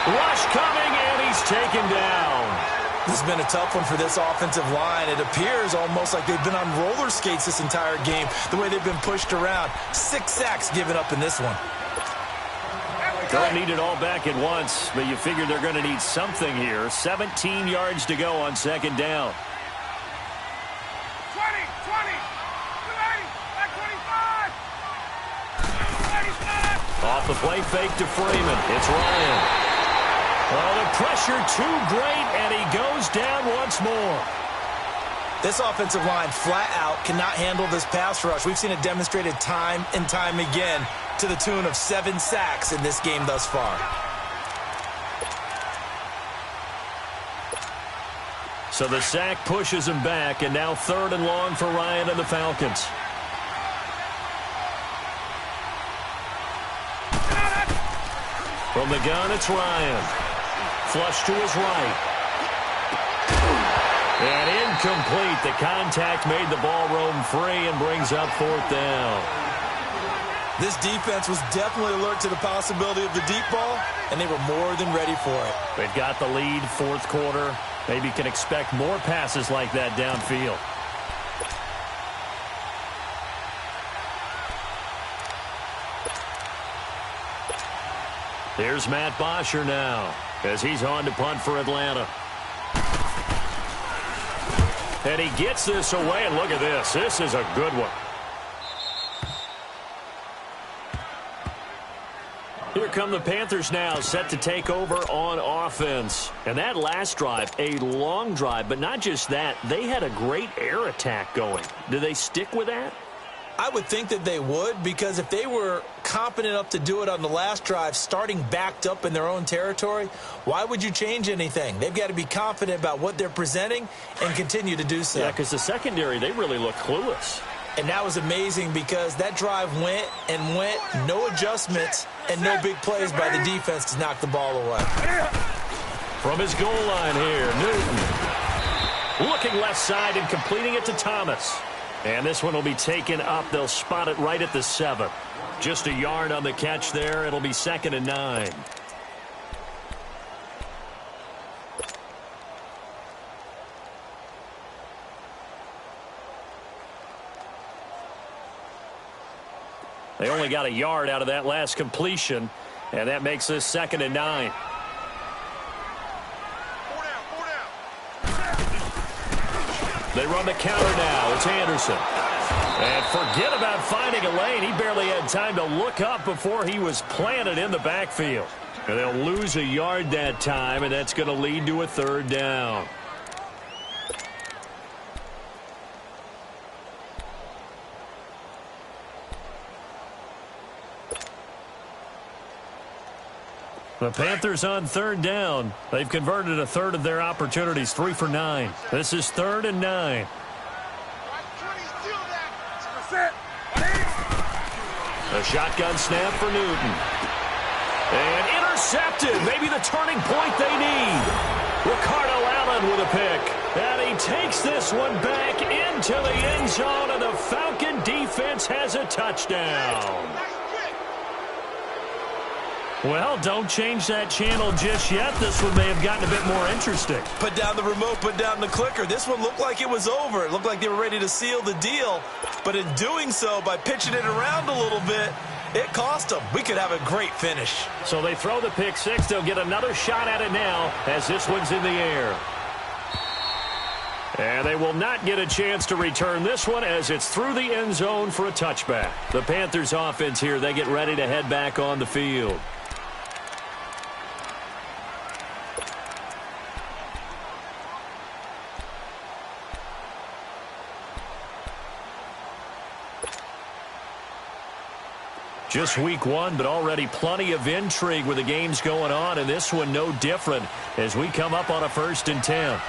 [SPEAKER 1] Rush coming, and he's taken down.
[SPEAKER 2] This has been a tough one for this offensive line. It appears almost like they've been on roller skates this entire game, the way they've been pushed around. 6 sacks given up in this one.
[SPEAKER 1] Don't need it all back at once, but you figure they're going to need something here. 17 yards to go on 2nd down.
[SPEAKER 3] 20, 20, 280, back 25.
[SPEAKER 1] Off the play fake to Freeman. It's Ryan. Oh, the pressure too great, and he goes down once more.
[SPEAKER 2] This offensive line flat out cannot handle this pass rush. We've seen it demonstrated time and time again to the tune of 7 sacks in this game thus far.
[SPEAKER 1] So the sack pushes him back, and now 3rd and long for Ryan and the Falcons. From the gun, it's Ryan. Flush to his right. And incomplete. The contact made the ball roam free and brings up 4th down.
[SPEAKER 2] This defense was definitely alert to the possibility of the deep ball, and they were more than ready for it.
[SPEAKER 1] They've got the lead, 4th quarter. Maybe can expect more passes like that downfield. Here's Matt Bosher now as he's on to punt for Atlanta. And he gets this away, and look at this. This is a good one. Here come the Panthers now, set to take over on offense. And that last drive, a long drive, but not just that. They had a great air attack going. Do they stick with that?
[SPEAKER 2] I would think that they would, because if they were competent enough to do it on the last drive, starting backed up in their own territory, why would you change anything? They've got to be confident about what they're presenting and continue to do so.
[SPEAKER 1] Yeah, because the secondary, they really look clueless.
[SPEAKER 2] And that was amazing because that drive went and went, no adjustments, and no big plays by the defense to knock the ball away.
[SPEAKER 1] From his goal line here, Newton. Looking left side and completing it to Thomas. And this one will be taken up. They'll spot it right at the 7. Just a yard on the catch there. It'll be 2nd and 9. They only got a yard out of that last completion, and that makes this 2nd and 9. They run the counter now. It's Anderson. And forget about finding a lane. He barely had time to look up before he was planted in the backfield. And they'll lose a yard that time, and that's going to lead to a 3rd down. The Panthers on 3rd down. They've converted a third of their opportunities, 3 for 9. This is 3rd and 9. A shotgun snap for Newton. And intercepted. Maybe the turning point they need. Ricardo Allen with a pick. And he takes this one back into the end zone, and the Falcon defense has a touchdown. Well, don't change that channel just yet. This one may have gotten a bit more interesting.
[SPEAKER 2] Put down the remote, put down the clicker. This one looked like it was over. It looked like they were ready to seal the deal. But in doing so, by pitching it around a little bit, it cost them. We could have a great finish.
[SPEAKER 1] So they throw the pick 6. They'll get another shot at it now as this one's in the air. And they will not get a chance to return this one as it's through the end zone for a touchback. The Panthers offense here, they get ready to head back on the field. Just week 1, but already plenty of intrigue with the games going on, and this one no different as we come up on a 1st and 10.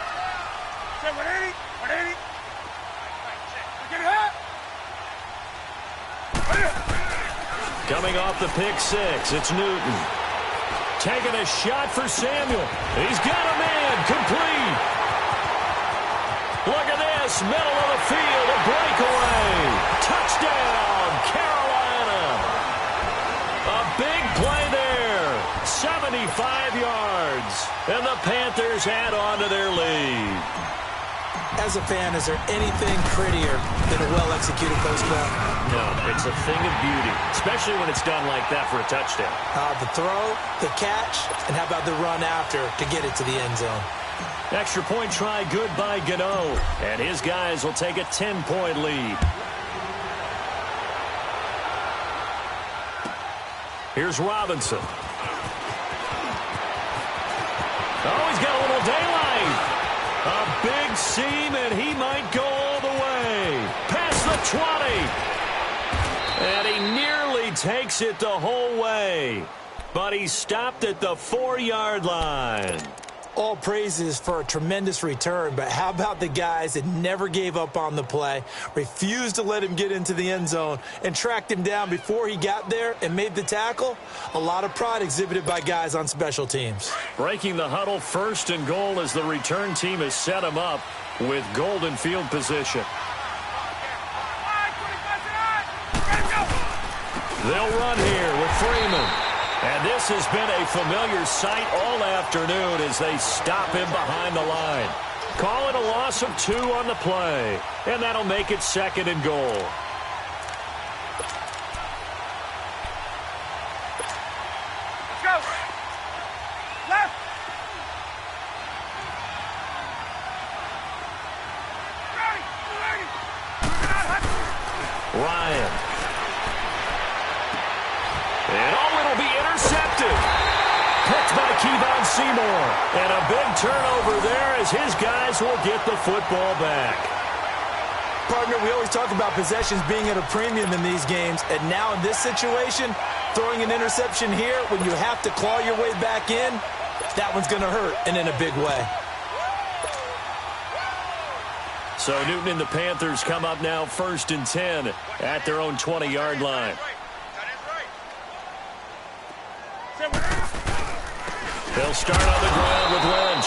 [SPEAKER 1] Coming off the pick six, it's Newton. Taking a shot for Samuel. He's got a man. Complete. Look at this. Middle of the field. A breakaway. Touchdown, Carolina. A big play there. 75 yards. And the Panthers add on to their lead.
[SPEAKER 2] As a fan, is there anything prettier than a well-executed postcard?
[SPEAKER 1] No, it's a thing of beauty, especially when it's done like that for a touchdown.
[SPEAKER 2] The throw, the catch, and how about the run after to get it to the end zone?
[SPEAKER 1] Extra point try good by Gano, and his guys will take a 10-point lead. Here's Robinson. Oh, he's got a little daylight. A big seam, and he might go all the way. Past the 20. And he nearly takes it the whole way. But he stopped at the 4-yard line.
[SPEAKER 2] All praises for a tremendous return, but how about the guys that never gave up on the play, refused to let him get into the end zone, and tracked him down before he got there and made the tackle? A lot of pride exhibited by guys on special teams.
[SPEAKER 1] Breaking the huddle, 1st and goal as the return team has set him up with golden field position. They'll run here with Freeman. And this has been a familiar sight all afternoon as they stop him behind the line. Call it a loss of 2 on the play. And that'll make it 2nd and goal.
[SPEAKER 3] Let's go. Left. Ready.
[SPEAKER 1] Ryan. And it'll be intercepted. Picked by Kevon Seymour. And a big turnover there as his guys will get the football back.
[SPEAKER 2] Partner, we always talk about possessions being at a premium in these games. And now in this situation, throwing an interception here when you have to claw your way back in, that one's going to hurt, and in a big way.
[SPEAKER 1] So Newton and the Panthers come up now 1st and 10 at their own 20-yard line. They'll start on the ground with Lynch.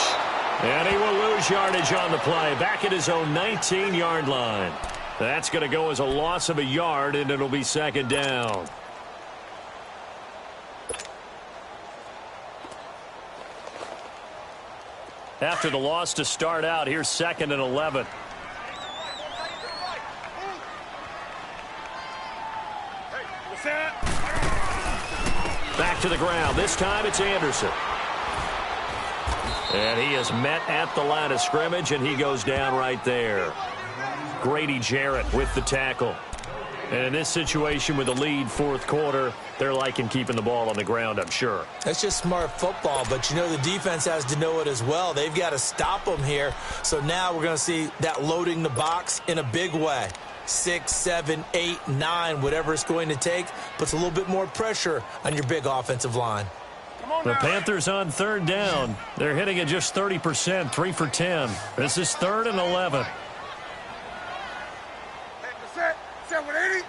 [SPEAKER 1] And he will lose yardage on the play. Back at his own 19-yard line. That's going to go as a loss of a yard, and it'll be 2nd down. After the loss to start out, here's 2nd and 11. Back to the ground. This time it's Anderson. And he is met at the line of scrimmage, and he goes down right there. Grady Jarrett with the tackle. And in this situation with the lead 4th quarter, they're liking keeping the ball on the ground, I'm sure.
[SPEAKER 2] That's just smart football, but you know the defense has to know it as well. They've got to stop them here. So now we're going to see that loading the box in a big way. 6, 7, 8, 9, whatever it's going to take, puts a little bit more pressure on your big offensive line.
[SPEAKER 1] The Panthers on 3rd down. They're hitting at just 30%, 3 for 10. This is 3rd and 11.
[SPEAKER 3] Set 180.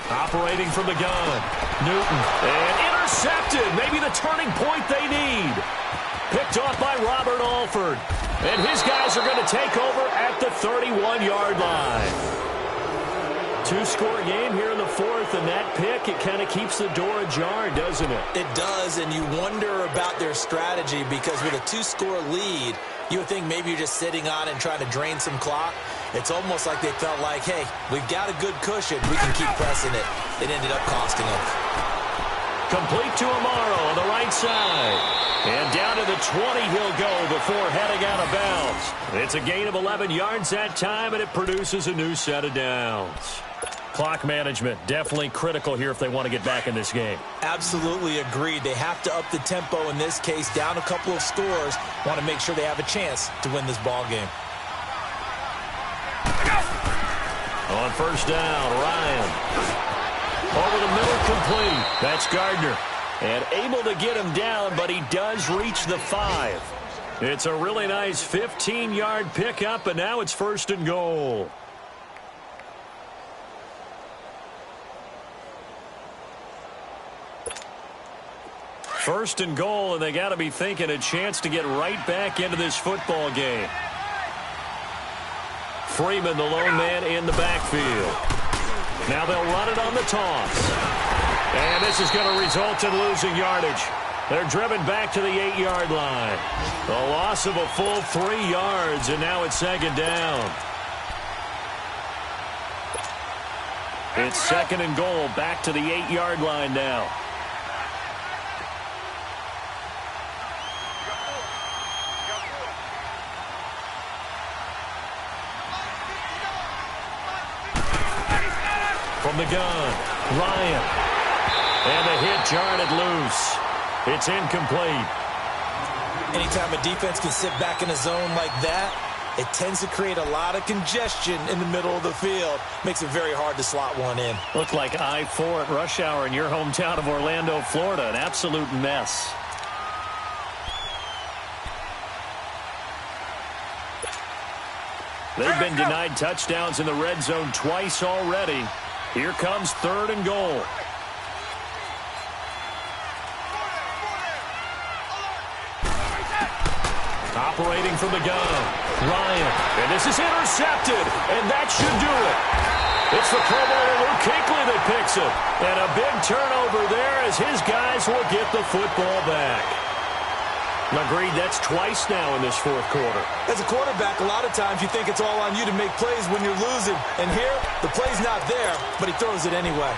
[SPEAKER 1] Operating from the gun. Newton. And intercepted. Maybe the turning point they need. Picked off by Robert Alford. And his guys are going to take over at the 31-yard line. 2-score game here in the 4th, and that pick, it kind of keeps the door ajar, doesn't it?
[SPEAKER 2] It does, and you wonder about their strategy because with a 2-score lead, you would think maybe you're just sitting on it and trying to drain some clock. It's almost like they felt like, hey, we've got a good cushion. We can keep pressing it. It ended up costing them.
[SPEAKER 1] Complete to Amaro on the right side. And down to the 20 he'll go before heading out of bounds. It's a gain of 11 yards that time, and it produces a new set of downs. Clock management, definitely critical here if they want to get back in this game.
[SPEAKER 2] Absolutely agreed. They have to up the tempo in this case, down a couple of scores. Want to make sure they have a chance to win this ball game.
[SPEAKER 1] On 1st down, Ryan. Over the middle, complete. That's Gardner. And able to get him down, but he does reach the 5. It's a really nice 15-yard pickup, and now it's 1st and goal. First and goal, and they got to be thinking a chance to get right back into this football game. Freeman, the lone man in the backfield. Now they'll run it on the toss. And this is going to result in losing yardage. They're driven back to the 8-yard line. A loss of a full 3 yards, and now it's second down. It's second and goal, back to the 8-yard line now. From the gun, Ryan. And the hit jarred it loose. It's incomplete.
[SPEAKER 2] Anytime a defense can sit back in a zone like that, it tends to create a lot of congestion in the middle of the field. Makes it very hard to slot one in.
[SPEAKER 1] Looked like I-4 at rush hour in your hometown of Orlando, Florida. An absolute mess. They've been denied touchdowns in the red zone twice already. Here comes third and goal. Operating from the gun, Ryan. And this is intercepted, and that should do it. It's the Pro Bowler Luke Kuechly that picks it. And a big turnover there as his guys will get the football back. Agreed, that's twice now in this fourth quarter.
[SPEAKER 2] As a quarterback, a lot of times you think it's all on you to make plays when you're losing. And here, the play's not there, but he throws it anyway.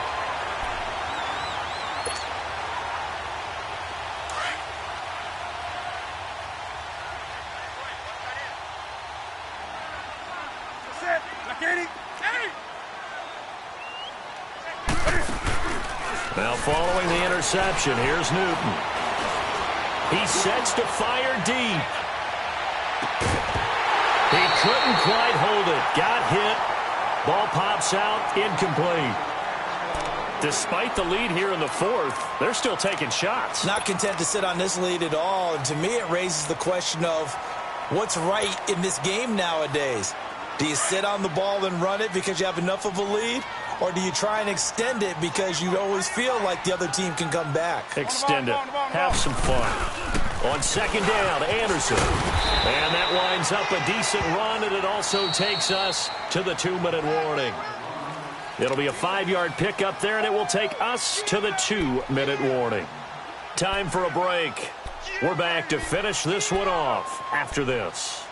[SPEAKER 1] Now following the interception, here's Newton. He sets to fire deep. He couldn't quite hold it. Got hit. Ball pops out. Incomplete. Despite the lead here in the fourth, they're still taking shots.
[SPEAKER 2] Not content to sit on this lead at all. And to me, it raises the question of what's right in this game nowadays. Do you sit on the ball and run it because you have enough of a lead? Or do you try and extend it because you always feel like the other team can come back?
[SPEAKER 1] Extend it. Have some fun. On second down, Anderson. And that winds up a decent run, and it also takes us to the 2-minute warning. It'll be a 5-yard pickup there, and it will take us to the 2-minute warning. Time for a break. We're back to finish this one off after this.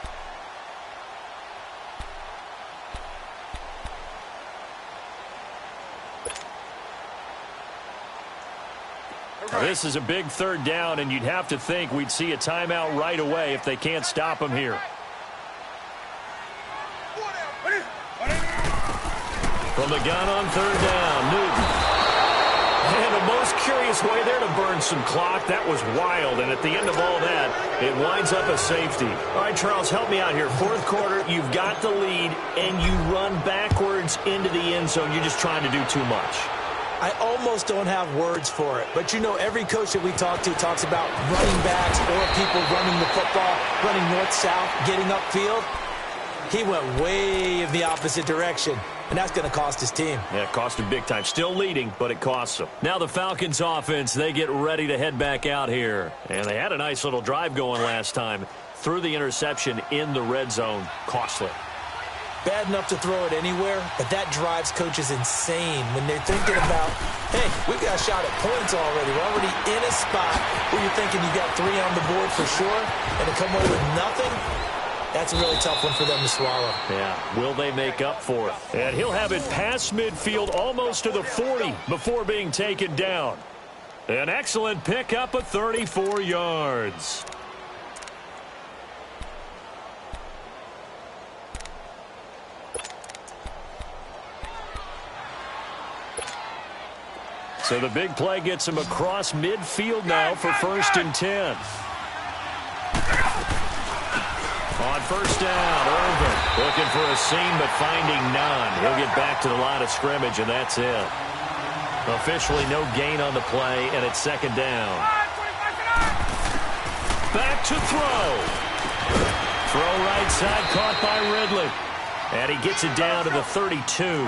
[SPEAKER 1] This is a big third down, and you'd have to think we'd see a timeout right away if they can't stop him here. From the gun on third down, Newton. And the most curious way there to burn some clock. That was wild, and at the end of all that, it winds up a safety. All right, Charles, help me out here. Fourth quarter, you've got the lead, and you run backwards into the end zone. You're just trying to do too much.
[SPEAKER 2] I almost don't have words for it. But, you know, every coach that we talk to talks about running backs or people running the football, running north-south, getting upfield. He went way in the opposite direction, and that's going to cost his team.
[SPEAKER 1] Yeah, it cost him big time. Still leading, but it costs him. Now the Falcons offense, they get ready to head back out here. And they had a nice little drive going last time. Through the interception in the red zone. Costly.
[SPEAKER 2] Bad enough to throw it anywhere, but that drives coaches insane when they're thinking about, hey, we've got a shot at points already. We're already in a spot where you're thinking you got 3 on the board for sure, and to come away with nothing, that's a really tough one for them to swallow.
[SPEAKER 1] Yeah, will they make up for it? And he'll have it past midfield almost to the 40 before being taken down. An excellent pickup of 34 yards. So the big play gets him across midfield now for 1st and 10. On first down, Irvin looking for a seam but finding none. He'll get back to the line of scrimmage, and that's it. Officially no gain on the play, and it's second down. Back to throw. Throw right side, caught by Ridley. And he gets it down to the 32.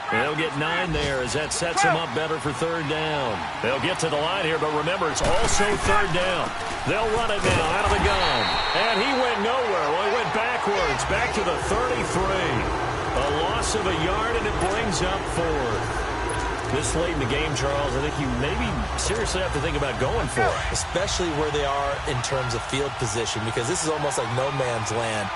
[SPEAKER 1] They'll get 9 there as that sets them up better for third down. They'll get to the line here, but remember, it's also third down. They'll run it now out of the gun. And he went nowhere. Well, he went backwards, back to the 33. A loss of a yard, and it brings up 4th. This late in the game, Charles, I think you maybe seriously have to think about going for it.
[SPEAKER 2] Especially where they are in terms of field position, because this is almost like no man's land.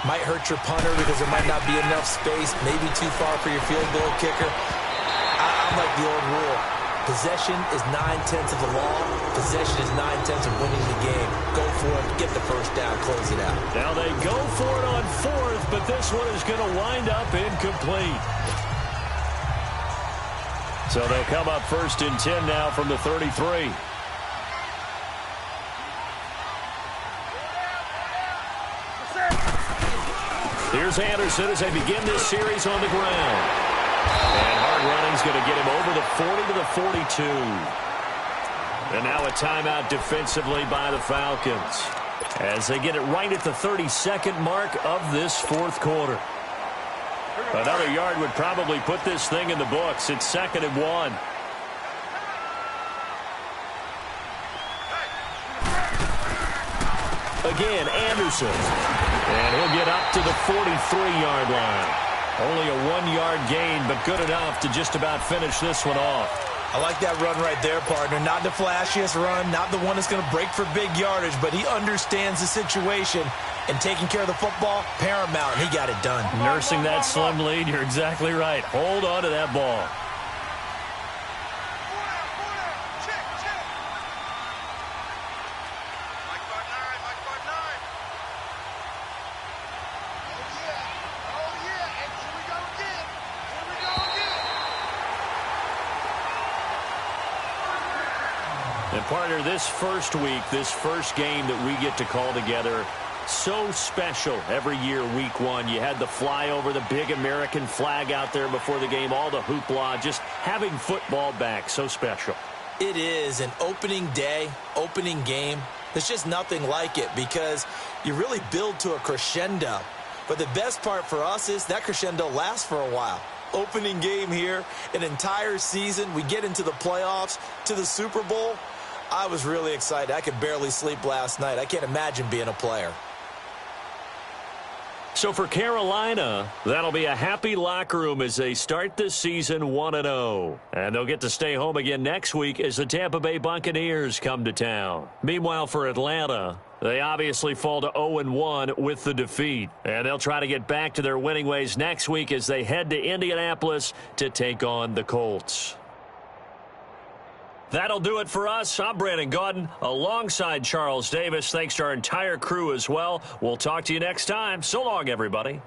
[SPEAKER 2] Might hurt your punter because there might not be enough space, maybe too far for your field goal kicker. I'm like the old rule. Possession is 9/10 of the law. Possession is 9/10 of winning the game. Go for it, get the first down, close it out.
[SPEAKER 1] Now they go for it on 4th, but this one is going to wind up incomplete. So they'll come up 1st and 10 now from the 33. Here's Anderson as they begin this series on the ground. And hard running's going to get him over the 40 to the 42. And now a timeout defensively by the Falcons as they get it right at the 32nd mark of this 4th quarter. Another yard would probably put this thing in the books. It's 2nd and 1. Again, Anderson. And he'll get up to the 43-yard line. Only a 1-yard gain, but good enough to just about finish this one off.
[SPEAKER 2] I like that run right there, partner. Not the flashiest run, not the one that's going to break for big yardage, but he understands the situation, and taking care of the football, paramount, and he got it done.
[SPEAKER 1] Nursing that slim lead, you're exactly right. Hold on to that ball. And partner, this first week, this first game that we get to call together, so special every year, week 1. You had the flyover, the big American flag out there before the game, all the hoopla, just having football back, so special.
[SPEAKER 2] It is an opening day, opening game. There's just nothing like it because you really build to a crescendo. But the best part for us is that crescendo lasts for a while. Opening game here, an entire season. We get into the playoffs, to the Super Bowl. I was really excited. I could barely sleep last night. I can't imagine being a player.
[SPEAKER 1] So for Carolina, that'll be a happy locker room as they start this season 1-0. And they'll get to stay home again next week as the Tampa Bay Buccaneers come to town. Meanwhile, for Atlanta, they obviously fall to 0-1 with the defeat. And they'll try to get back to their winning ways next week as they head to Indianapolis to take on the Colts. That'll do it for us. I'm Brandon Gaudin alongside Charles Davis. Thanks to our entire crew as well. We'll talk to you next time. So long, everybody.